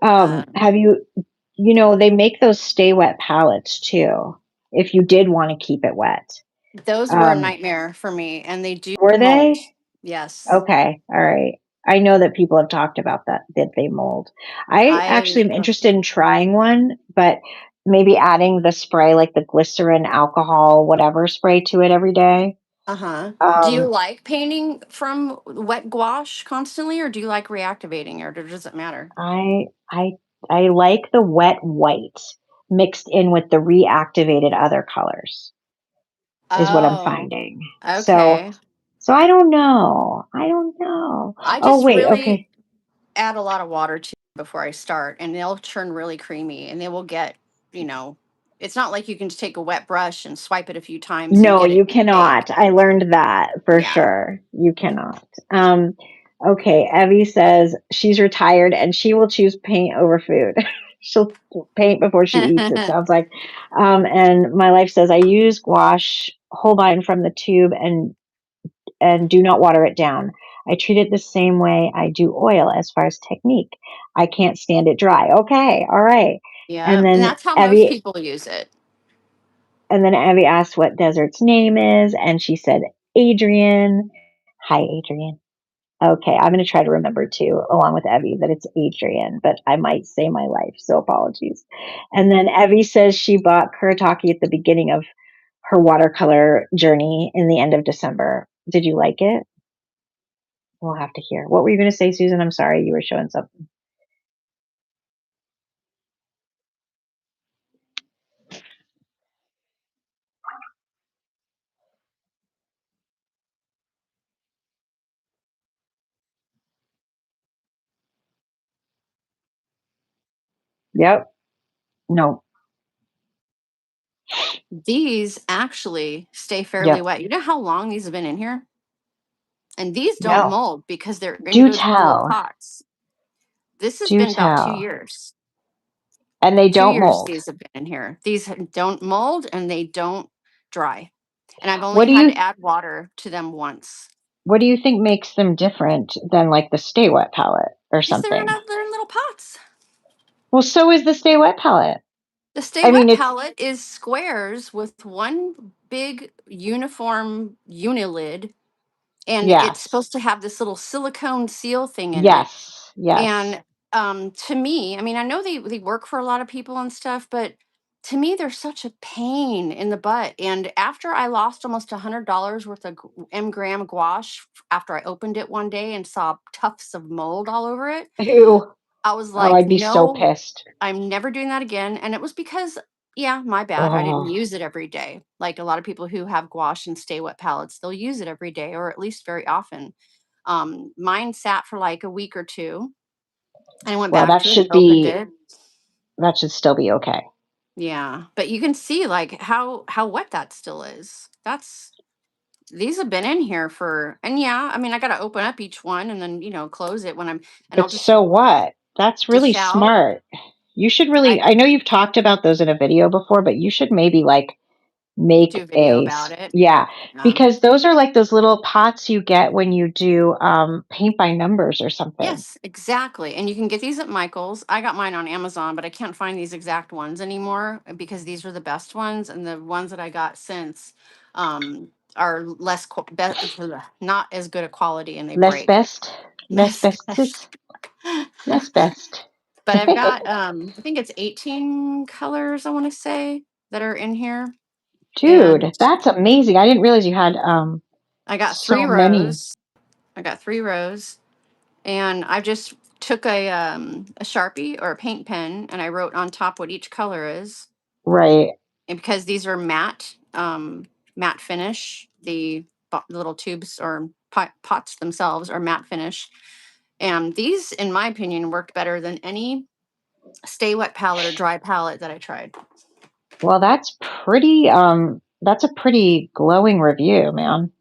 Um, Have they make those stay wet palettes too, if you did want to keep it wet. Those were a nightmare for me, and they do Were mold. they? Yes. Okay. All right. I know that people have talked about that they mold. I actually am Ugh. interested in trying one, but maybe adding the spray, like the glycerin, alcohol, whatever spray to it every day. Uh-huh. Do you like painting from wet gouache constantly, or do you like reactivating it, or does it matter? I I I like the wet white mixed in with the reactivated other colors is what I'm Oh, finding. So okay. so I don't know. I don't know. I Oh just wait, really okay. add a lot of water to before I start, and they'll turn really creamy, and they will get, you know, it's not like you can just take a wet brush and swipe it a few times and No, get it you cannot. baked. I learned that for Yeah. sure. You cannot. Okay, Evie says she's retired and she will choose paint over food. She'll paint before she eats, it sounds like. And my life says I use gouache Holbein from the tube and do not water it down. I treat it the same way I do oil as far as technique. I can't stand it dry. Okay, all right. Yeah. And And then that's how most Evie people use it. and then Abby asked what Desert's name is, and she said Adrian. Hi, Adrian. Okay, I'm going to try to remember too, along with Evie, that it's Adrian, but I might say my life, so apologies. And then Evie says she bought Kuretake at the beginning of her watercolor journey in the end of December. Did you like it? We'll have to hear. What were you going to say, Susan? I'm sorry, you were showing something. Yep. No. These actually stay fairly Yep. wet. You know how long these have been in here? And these don't No. mold because they're in Do good little tell. pots. This has Do been about tell. 2 years. And they 2 don't years mold. these have been in here. These don't mold and they don't dry. And I've only What do had to you add water to them once. What do you think makes them different than like the Stay Wet palette or Because something? they're in little pots. Well, so is the Stay Wet palette. The Stay I mean, Wet it's palette is squares with one big uniform unilid, and it's yes, supposed to have this little silicone seal thing in it. yes, yes. And to me, I mean, I know they work for a lot of people and stuff, but to me, they're such a pain in the butt. And after I lost almost $100 worth of gram gouache after I opened it one day and saw tufts of mold all over it, Ew. I was Oh, like, I'd be so no, pissed. I'm never doing that again. And it was because, yeah, my bad. I didn't Oh, use it every day. Like a lot of people who have gouache and stay wet palettes, they'll use it every day or at least very often. Mine sat for like a week or two. And I went well, back to it, opened it. that should still be okay. Yeah, but you can see like how wet that still is. That's these have been in here for, and yeah, I mean I got to open up each one and then close it when I'm, and I'll But just so what? That's really dish out. smart. You should really, I I know you've talked about those in a video before, but you should maybe like do make a video about it. yeah, Yeah. because those are like those little pots you get when you do paint by numbers or something. Yes, exactly. And you can get these at Michael's. I got mine on Amazon, but I can't find these exact ones anymore because these were the best ones, and the ones that I got since are not as good a quality, and they Less break. best, less Less bestest, best. less best. But I've got I think it's 18 colors I want to say that are in here. Dude, And that's amazing. I didn't realize you had I got so three many. rows. I got 3 rows. And I just took a Sharpie or a paint pen and I wrote on top what each color is. Right. And because these are matte finish, the little tubes or pots themselves are matte finish. And these, in my opinion, worked better than any Stay Wet palette or dry palette that I tried. Well, that's a pretty glowing review, man.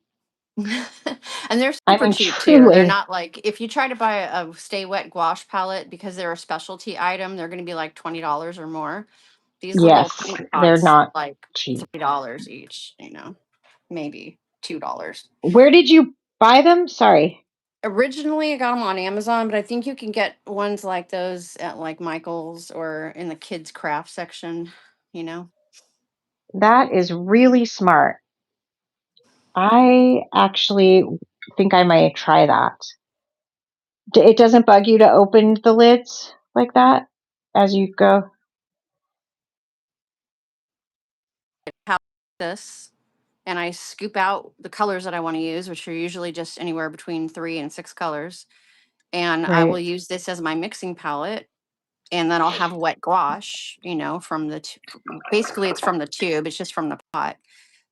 And they're I super mean, cheap too. They're truly. not like, if you try to buy a Stay Wet gouache palette because they're a specialty item, they're going to be like $20 or more. These little Yes, paint they're pots not like cheap. $3 each, maybe $2. Where did you buy them? Sorry. Originally, I got them on Amazon, but I think you can get ones like those at like Michael's or in the kids craft section, you know. That is really smart. I actually think I might try that. It doesn't bug you to open the lids like that as you go? How this, and I scoop out the colors that I want to use, which are usually just anywhere between 3 and 6 colors. And I will Right, use this as my mixing palette. And then I'll have wet gouache, from the, basically it's from the tube. It's just from the pot.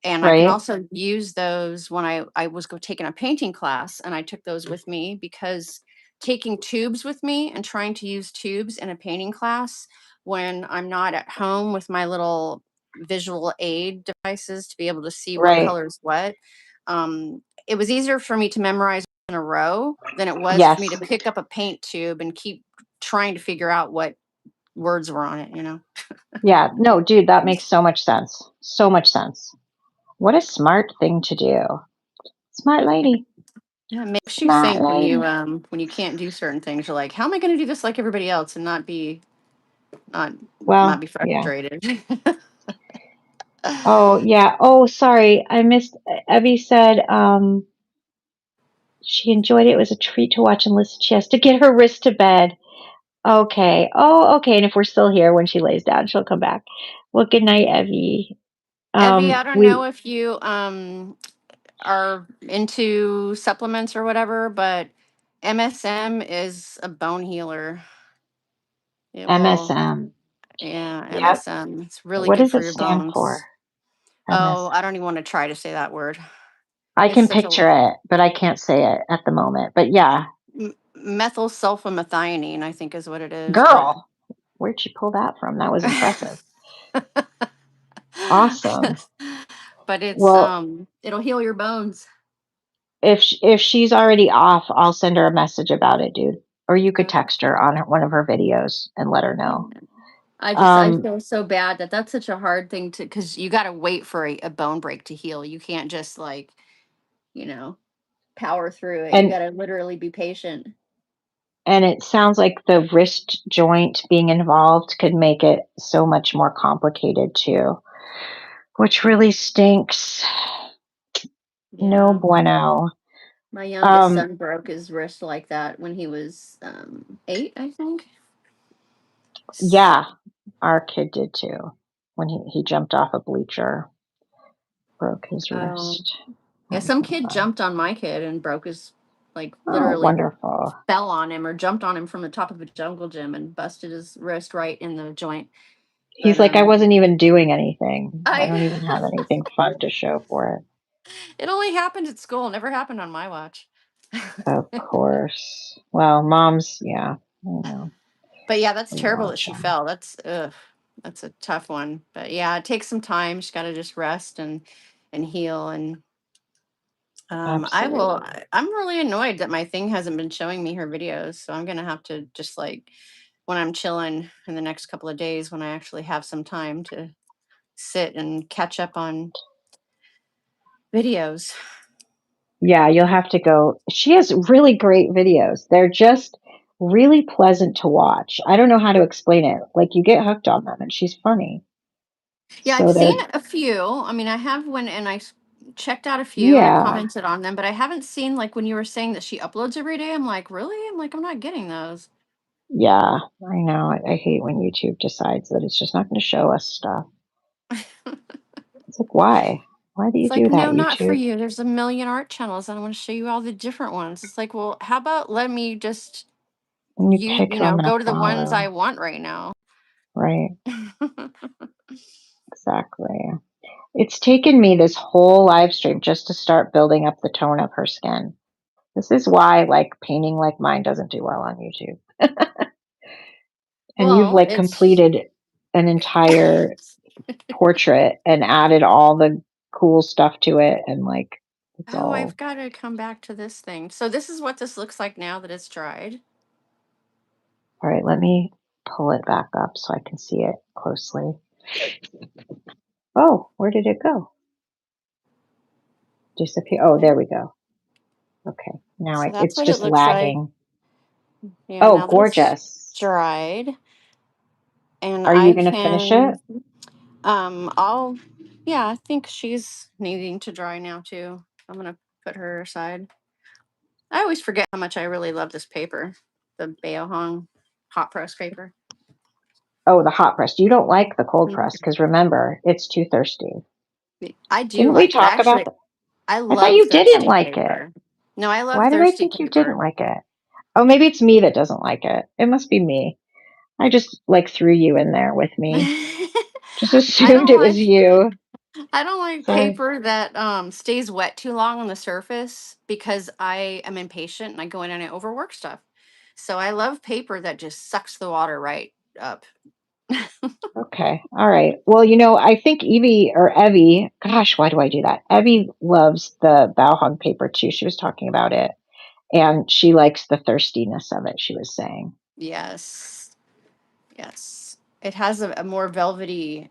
And I can right, also use those when I was taking a painting class, and I took those with me because taking tubes with me and trying to use tubes in a painting class when I'm not at home with my little visual aid devices to be able to see what right. color is what, it was easier for me to memorize in a row than it was for me to Yes. pick up a paint tube and keep trying to figure out what words were on it. Yeah. No, dude, that makes so much sense. So much sense. What a smart thing to do. Smart lady. Yeah, it makes you Smart think lady. when you can't do certain things. You're like, how am I going to do this like everybody else and not not Well, be yeah. frustrated? Oh, yeah. Oh, sorry. I missed. Evie said she enjoyed it. It was a treat to watch and listen. She has to get her wrist to bed. Okay. Oh, okay. And if we're still here when she lays down, she'll come back. Well, good night, Evie. Evie, I don't We know if you are into supplements or whatever, but MSM is a bone healer. It will, MSM. yeah, Yep. MSM. It's really What good does for it your stand bones. for? Oh, MS. I don't even want to try to say that word. I It's can such a picture it, but I can't say it at the moment. But yeah, methyl sulfamethionine, I think is what it is, but girl, where'd you pull that from? That was impressive. Awesome. but it's Well, it'll heal your bones. if she's already off, I'll send her a message about it, dude. Or you could Okay. text her on one of her videos and let her know. I Um, feel so bad that that's such a hard thing to, because you got to wait for a bone break to heal. You can't just like, you know, power through it. You and got to literally be patient. and it sounds like the wrist joint being involved could make it so much more complicated too, which really stinks. No Yeah. bueno. My youngest Um, son broke his wrist like that when he was 8, I think. yeah, our kid did too. When he jumped off a bleacher, broke his Oh, wrist. yeah. That was Some no kid fun. jumped on my kid and broke his, like, Oh, literally wonderful. fell on him or jumped on him from the top of a jungle gym and busted his wrist right in the joint. He's But like, I wasn't even doing anything. I don't even have I anything fun to show for it only happened at school, never happened on my watch. it. Of course. Well, moms, yeah, I know. But yeah, that's We terrible that watch she them. fell. That's a tough one. But yeah, it takes some time. She's got to just rest and heal. And Absolutely. I'm really annoyed that my thing hasn't been showing me her videos. So I'm gonna have to just like when I'm chilling in the next couple of days when I actually have some time to sit and catch up on videos. Yeah, you'll have to go. She has really great videos. They're just really pleasant to watch. I don't know how to explain it. Like you get hooked on them and she's funny. Yeah, I've So seen they're a few. I mean, I have went and checked out a few and I yeah. commented on them, but I haven't seen like when you were saying that she uploads every day. I'm like, really? I'm like, I'm not getting those. Yeah, I know. I hate when YouTube decides that it's just not going to show us stuff. It's like, why? Why do you It's like, do that, no, not for YouTube? you. There's a million art channels and I want to show you all the different ones. It's like, well, how about let me just And you pick who I'm going go to to the ones I follow. want right now. Right, exactly. It's taken me this whole live stream just to start building up the tone of her skin. This is why, like, painting like mine doesn't do well on YouTube. And you've, Well, like, it's completed an entire portrait and added all the cool stuff to it. And, like, it's oh, I've all got to come back to this thing. So this is what this looks like now that it's dried. all right. Let me pull it back up so I can see it closely. Oh, where did it go? Disappear. Oh, there we go. Okay. Now So that's it's what it just looks like. lagging. Yeah, Oh, now that it's gorgeous. dried, and Are you I going to finish it? I'll, yeah, I think she's needing to dry now too. I'm gonna put her aside. I always forget how much I really love this paper, the Beohong hot press paper. Oh, the hot press. You don't like the cold Mhm. press because remember, it's too thirsty. I do Didn't we like it. talk about Actually, that? I I thought love you didn't thirsty like it. paper. No, I love Why did I thirsty think you didn't paper. like it? Oh, maybe it's me that doesn't like it. It must be me. I just like threw you in there with me. Just I assumed don't it was like you. I don't like Sorry. paper that stays wet too long on the surface because I am impatient and I go in and I overwork stuff. So I love paper that just sucks the water right up. Okay. All right. Well, I think Evie, gosh, why do I do that? Evie loves the Bauhog paper too. She was talking about it and she likes the thirstiness of it, she was saying. Yes. Yes. It has a more velvety,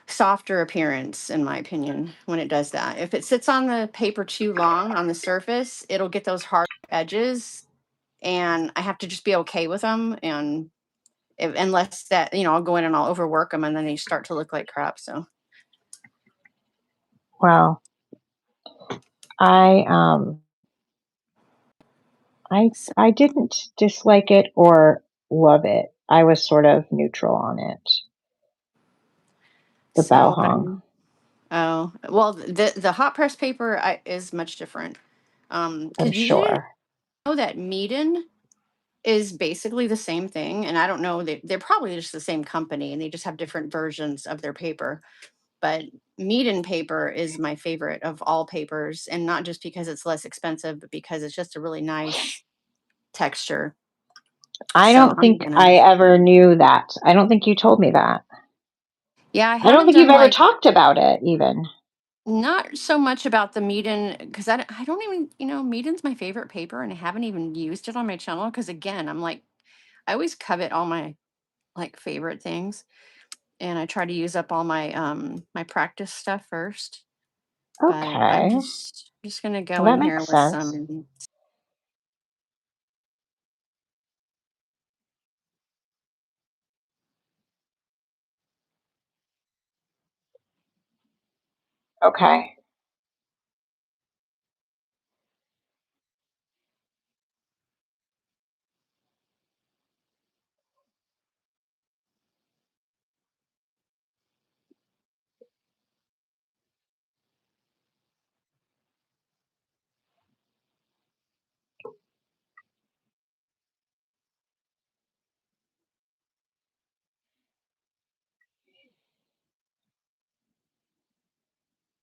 softer appearance, in my opinion, when it does that. If it sits on the paper too long on the surface, it'll get those hard edges, and I have to just be okay with them. And unless that, I'll go in and I'll overwork them, and then they start to look like crap. So Well, I I didn't dislike it or love it. I was sort of neutral on it. The so Bauhong, oh well, the hot press paper is much different. I'm Because you didn't sure. know that Meeden is basically the same thing, and I don't know, they're probably just the same company, and they just have different versions of their paper. But Meeden paper is my favorite of all papers, and not just because it's less expensive, but because it's just a really nice texture. I So don't I'm think gonna, I ever knew that. I don't think you told me that. yeah, I I don't haven't think you've done ever like talked about it even. not so much about the Meeden because I don't even, Meeden's my favorite paper, and I haven't even used it on my channel because again, I'm like, I always covet all my like favorite things, and I try to use up all my practice stuff first. But I'm Okay. just gonna Well, go that in here makes with sense. some. Okay.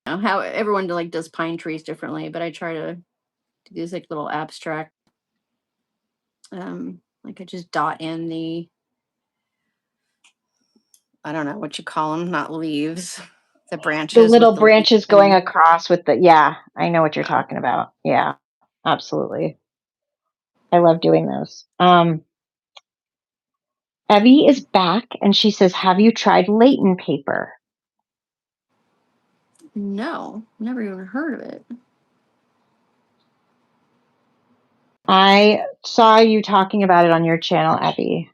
How everyone like does pine trees differently, but I try to do these like little abstract. Like I just dot in I don't know what you call them, not leaves, the The branches with little the leaves branches in going 'em. across with yeah, I know what you're Yeah. talking about. Yeah, absolutely. I love doing those. Evie is back and she says, have you tried Leighton paper? No, never even heard of it. I saw you talking about it on your channel, Evie.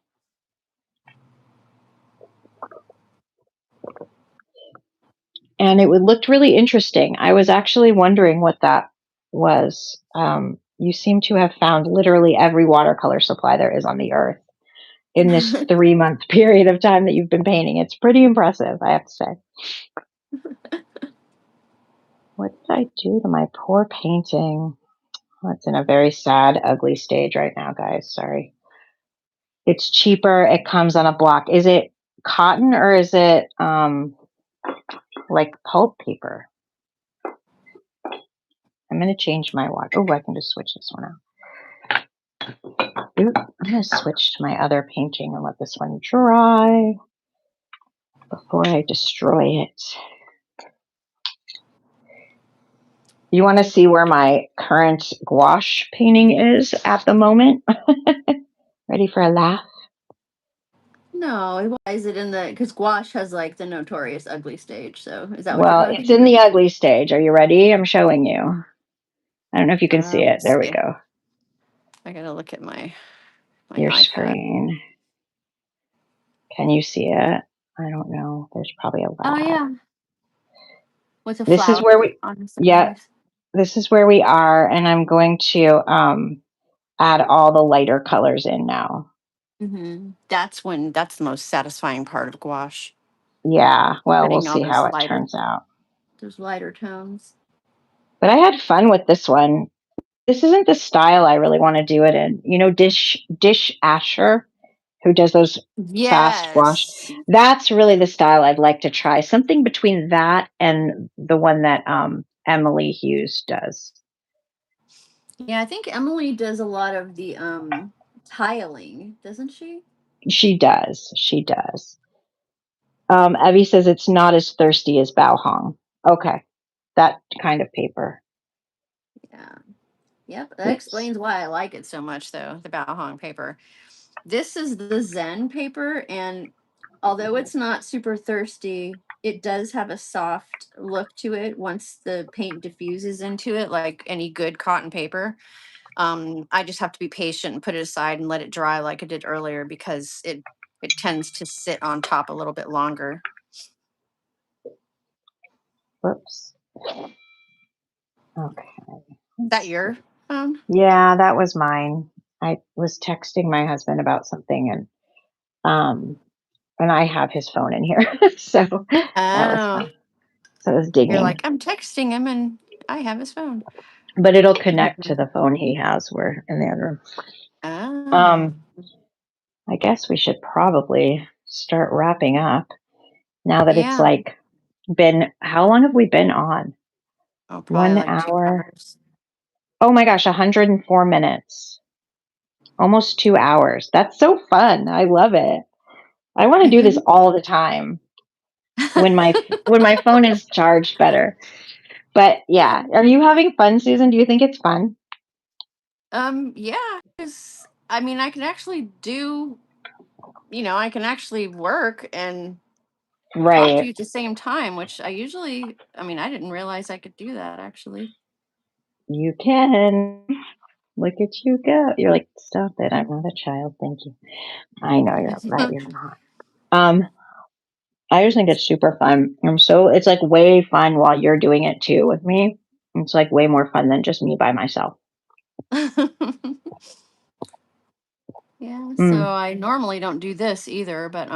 And it looked really interesting. I was actually wondering what that was. You seem to have found literally every watercolor supply there is on the earth in this 3-month period of time that you've been painting. It's pretty impressive, I have to say. What did I do to my poor painting? Oh, it's in a very sad, ugly stage right now, guys. Sorry. It's cheaper. It comes on a block. Is it cotton or is it like pulp paper? I'm going to change my water. Oh, I can just switch this one out. Ooh, I'm going to switch to my other painting and let this one dry before I destroy it. You want to see where my current gouache painting is at the moment? Ready for a laugh? No, why is it in the? Because gouache has like the notorious ugly stage. So is that what you're Well, talking it's in about? the ugly stage. Are you ready? I'm showing you. I don't know if you can see it. Let's There we see. go. I gotta look at my Your iPad. screen. Can you see it? I don't know. There's probably a Oh lag. yeah. with a This is flower where we, on the yeah, sides. this is where we are, and I'm going to add all the lighter colors in now. That's the most satisfying part of gouache, Yeah, well, we'll putting all see how it turns out. those lighter tones. But I had fun with this one. This isn't the style I really want to do it in. You know, Dish Asher, who does those fast wash. Yes. That's really the style I'd like to try. Something between that and the one that Emily Hughes does. Yeah, I think Emily does a lot of the tiling, doesn't she? She does. She does. Evie says it's not as thirsty as Bao Hong. Okay, that kind of paper. Yeah. Yep. That Oops. explains why I like it so much, though, the Bao Hong paper. This is the Zen paper, and although it's not super thirsty, it does have a soft look to it once the paint diffuses into it, like any good cotton paper. I just have to be patient and put it aside and let it dry like I did earlier because it tends to sit on top a little bit longer. Whoops. Okay. Is that your phone? Yeah, that was mine. I was texting my husband about something, um and I have his phone in here. So that was Oh, fun. So it was you're dinging. like, I'm texting him and I have his phone. But it'll connect to the phone he has. We're in the other room. Oh, Um, I guess we should probably start wrapping up now that it's yeah. like been, how long have we been on? Oh, probably One like 2 hour. hours. Oh my gosh, 104 minutes. Almost 2 hours. That's so fun. I love it. I want to do this Mhm. all the time when my phone is charged better. But yeah, are you having fun, Susan? Do you think it's fun? Yeah, 'cause, I mean, I can actually I can actually work and talk to Right. you at the same time, which I mean, I didn't realize I could do that actually. You can. Look at you go. You're like, stop it. I'm not a child. Thank you. I know you're right. You're not. Um, I just think it's super fun. It's like way fun while you're doing it too with me. It's like way more fun than just me by myself. Yeah, so Mm. I normally don't do this either, but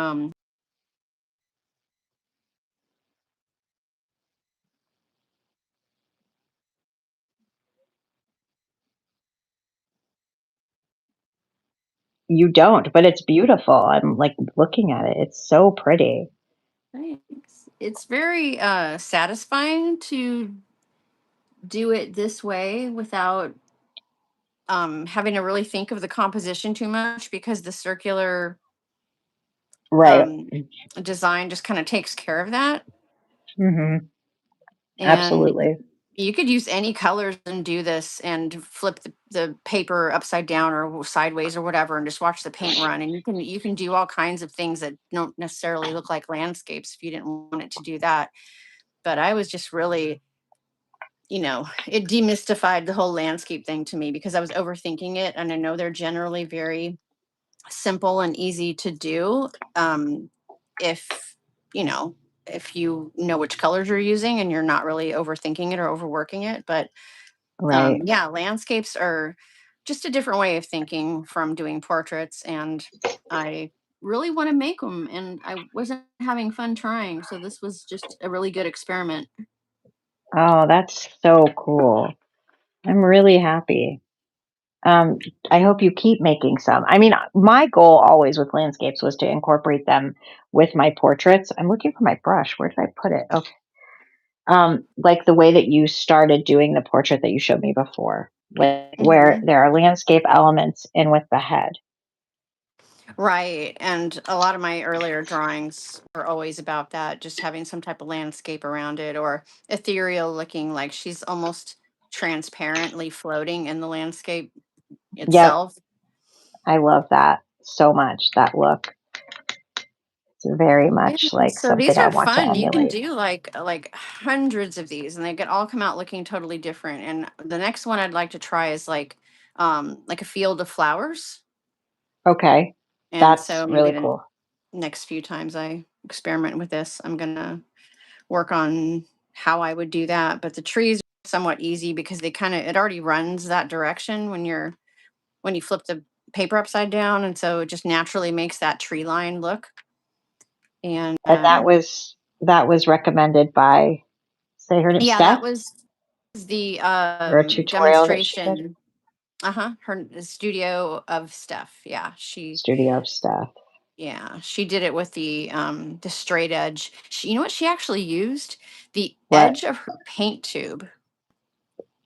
You don't, but it's beautiful. I'm like looking at it. It's so pretty. thanks. It's very satisfying to do it this way without having to really think of the composition too much because the circular Right. um design just kind of takes care of that. Hmm. And Absolutely. you could use any colors and do this and flip the paper upside down or sideways or whatever and just watch the paint run, and you can do all kinds of things that don't necessarily look like landscapes if you didn't want it to do that. But I was just really, it demystified the whole landscape thing to me because I was overthinking it, and I know they're generally very simple and easy to do, if you know if you know which colors you're using and you're not really overthinking it or overworking it. But Right. yeah, landscapes are just a different way of thinking from doing portraits, and I really want to make them, and I wasn't having fun trying, so this was just a really good experiment. Oh, that's so cool. I'm really happy. Um, I hope you keep making some. I mean, my goal always with landscapes was to incorporate them with my portraits. I'm looking for my brush. Where did I put it? Okay. Like the way that you started doing the portrait that you showed me before, like where Mhm. there are landscape elements in with the head. Right. And a lot of my earlier drawings were always about that, just having some type of landscape around it or ethereal looking, like she's almost transparently floating in the landscape Yep, itself. I love that so much. That look. It's very Yeah. much like So something these I are want to fun. You can emulate. do like hundreds of these and they can all come out looking totally different. And the next one I'd like to try is like a field of flowers. Okay, And that's so maybe really the cool. next few times I experiment with this, I'm gonna work on how I would do that. But the trees are somewhat easy because it already runs that direction when you flip the paper upside down, and so it just naturally makes that tree line look. And And that was recommended by, say her name, yeah, that Steph, was the or a tutorial that she did. demonstration. Her the studio of Steph. Studio of Steph. She did it with the straight edge. You know what she actually used? The What? edge of her paint tube.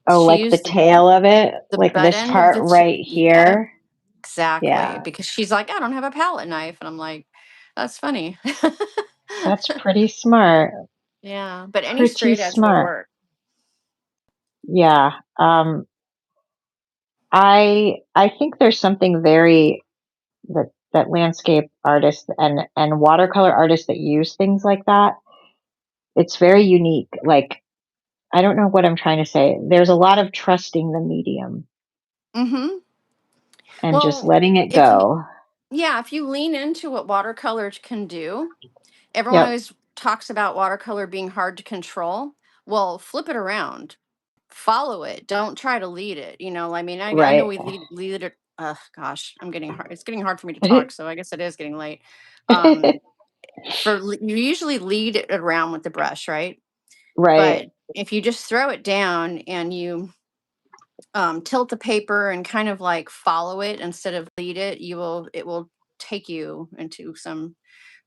Oh, She like the used tail of it, the like butt this end of part the tube. right Yep, here. exactly. Yeah, Because she's like, I don't have a palette knife, and I'm like, that's funny. that's pretty smart. Yeah, but any Pretty straight edge will smart. work. Yeah. I think there's something very that landscape artists and watercolor artists that use things like that. It's very unique. Like, I don't know what I'm trying to say. There's a lot of trusting the medium Mm-hmm. and just Well, letting it if you go. yeah, if you lean into what watercolors can do, everyone Yep. always talks about watercolor being hard to control. Well, flip it around. Follow it. Don't try to lead it. I mean, I know Right. we lead it. Gosh, I'm getting hard. It's getting hard for me to talk, so I guess it is getting late. Um, you usually lead it around with the brush, right? Right. But if you just throw it down and you tilt the paper and kind of like follow it instead of lead it, it will take you into some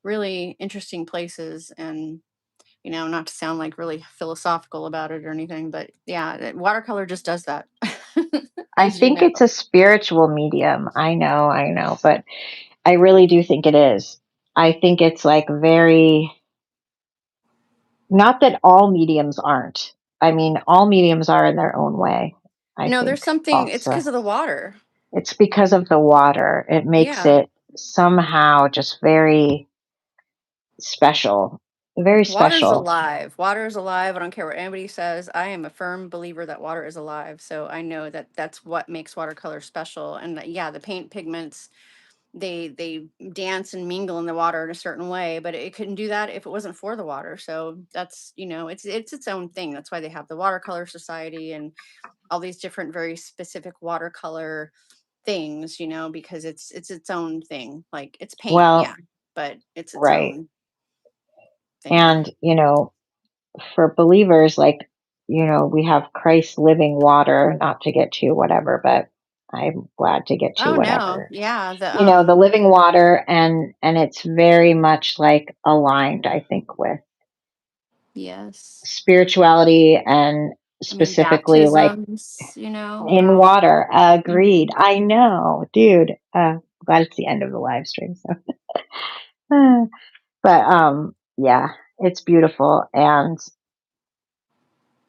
really interesting places. And not to sound like really philosophical about it or anything, but yeah, watercolor just does that. I As you think know. it's a spiritual medium. I know, but I really do think it is. I think it's like very, not that all mediums aren't. I mean, all mediums are in their own way, I No, there's think something, it's also. because of the water. It's because of the water. It makes Yeah. it somehow just very special. Very Water's special. alive. Water is alive. I don't care what anybody says. I am a firm believer that water is alive. So I know that that's what makes watercolor special. And yeah, the paint pigments, they dance and mingle in the water in a certain way, but it couldn't do that if it wasn't for the water. So that's, it's its own thing. That's why they have the watercolor society and all these different very specific watercolor things, because it's its own thing. Like it's paint, yeah, Well, but it's its right. own thing. And, for believers, like, we have Christ living water, not to get to whatever, but I'm glad to get to Oh no, whatever. yeah, The living water, and it's very much like aligned, I think, with yes. spirituality and I mean, specifically like baptisms, in water. Agreed. Mhm. I know, dude. Glad it's the end of the live stream. So, but yeah, it's beautiful, and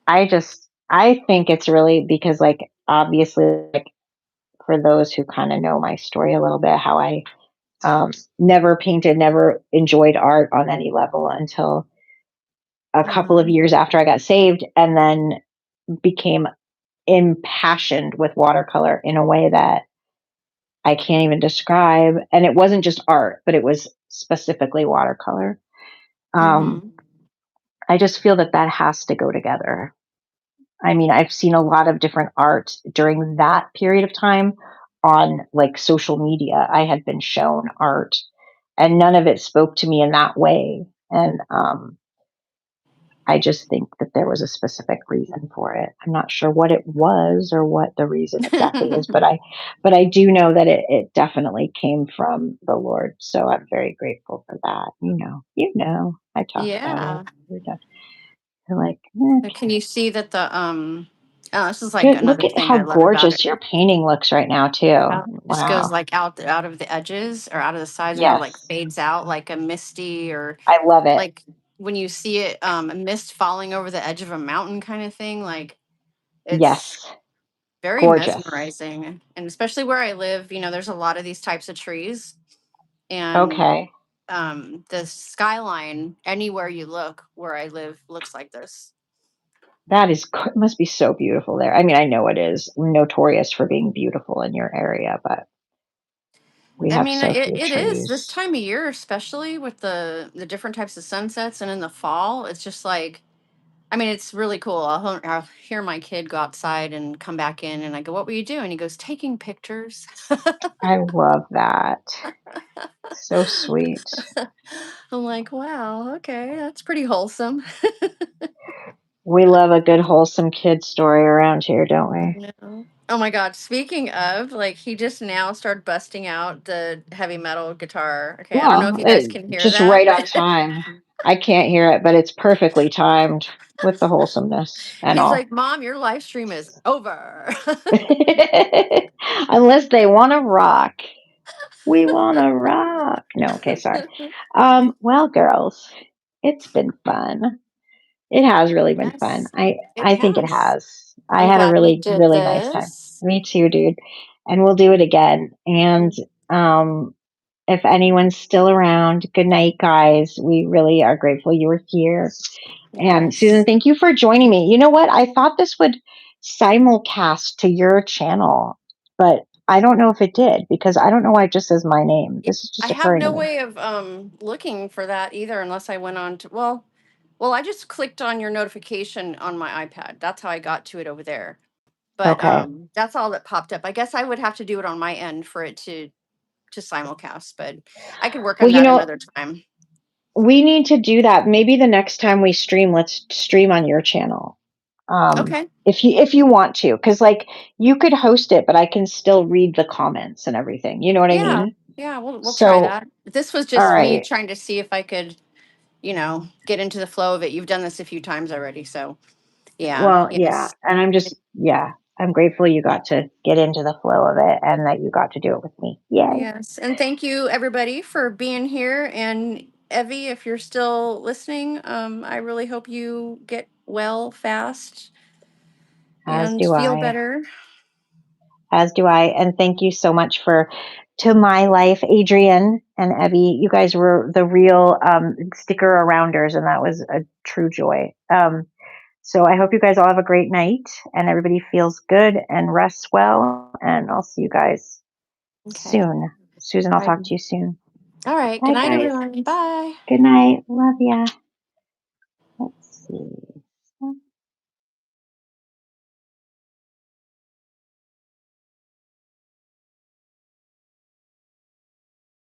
I think it's really because, like, obviously, like, for those who kind of know my story a little bit, how I never painted, never enjoyed art on any level until a couple of Mhm. years after I got saved, and then became impassioned with watercolor in a way that I can't even describe. And it wasn't just art, but it was specifically watercolor. Um, Mhm. I just feel that that has to go together. I mean, I've seen a lot of different art during that period of time on like social media. I had been shown art and none of it spoke to me in that way. And I just think that there was a specific reason for it. I'm not sure what it was or what the reason exactly is, but I do know that it definitely came from the Lord. So I'm very grateful for that. I talk about it. Yeah. You're like, So can you see that this is like dude, look another at thing how I love about it. gorgeous your painting looks right now too. Just goes Wow. like out of the edges or out of the sides, and it like Yes. fades out like a misty, or I love it. like when you see it, a mist falling over the edge of a mountain kind of thing. Like it's Yes. very Gorgeous. mesmerizing. And especially where I live, there's a lot of these types of trees, and Okay. the skyline anywhere you look where I live looks like this. That must be so beautiful there. I mean, I know it is notorious for being beautiful in your area, but we I have mean, so it, few it is this trees. time of year, especially with the different types of sunsets, and in the fall, it's just like I mean, it's really cool. I'll hear my kid go outside and come back in, and I go, "What were you doing?" He goes, "Taking pictures." I love that. So sweet. I'm like, "Wow, okay, that's pretty wholesome." We love a good wholesome kid story around here, don't I we? know. Oh my God. Speaking of, like, he just now started busting out the heavy metal guitar. Okay. I don't know if Well, you guys can hear just that, right on but time. I can't hear it, but it's perfectly timed with the wholesomeness and he's all. like, "Mom, your live stream is over." Unless they want to rock. We want to rock. No, okay, sorry. Well, girls, it's been fun. It has really been fun. Yes, it I think it has. has. I I'm had a glad we really, did really nice time. this. Me too, dude. And we'll do it again. And um if anyone's still around, good night, guys. We really are grateful you were here. And Susan, Yes. thank you for joining me. You know what? I thought this would simulcast to your channel, but I don't know if it did because I don't know why it just says my name. Yeah, This is I just have occurring to no me. way of looking for that either unless I went on to well, I just clicked on your notification on my iPad. That's how I got to it over there. But Okay. that's all that popped up. I guess I would have to do it on my end for it to simulcast, but I could work Well, on that another time. we need to do that. Maybe the next time we stream, let's stream on your channel. Okay. If you want to, because like you could host it, but I can still read the comments and everything. You know what I Yeah. mean? Yeah, we'll try So, that. This was all just me right. trying to see if I could, get into the flow of it. You've done this a few times already, so yeah. Well, yeah. Yes. And yeah, I'm grateful you got to get into the flow of it and that you got to do it with me. Yay. Yes. And thank you everybody for being here. And Evie, if you're still listening, I really hope you get well fast As and do feel I. better. As do I. And thank you so much to my life, Adrian and Evie. You guys were the real sticker arounders, and that was a true joy. So I hope you guys all have a great night and everybody feels good and rests well. And I'll see you guys Okay. soon. Susan, I'll All right. talk to you soon. All right. Good Bye, night, guys. everyone. Bye. Good night. Love ya. Let's see.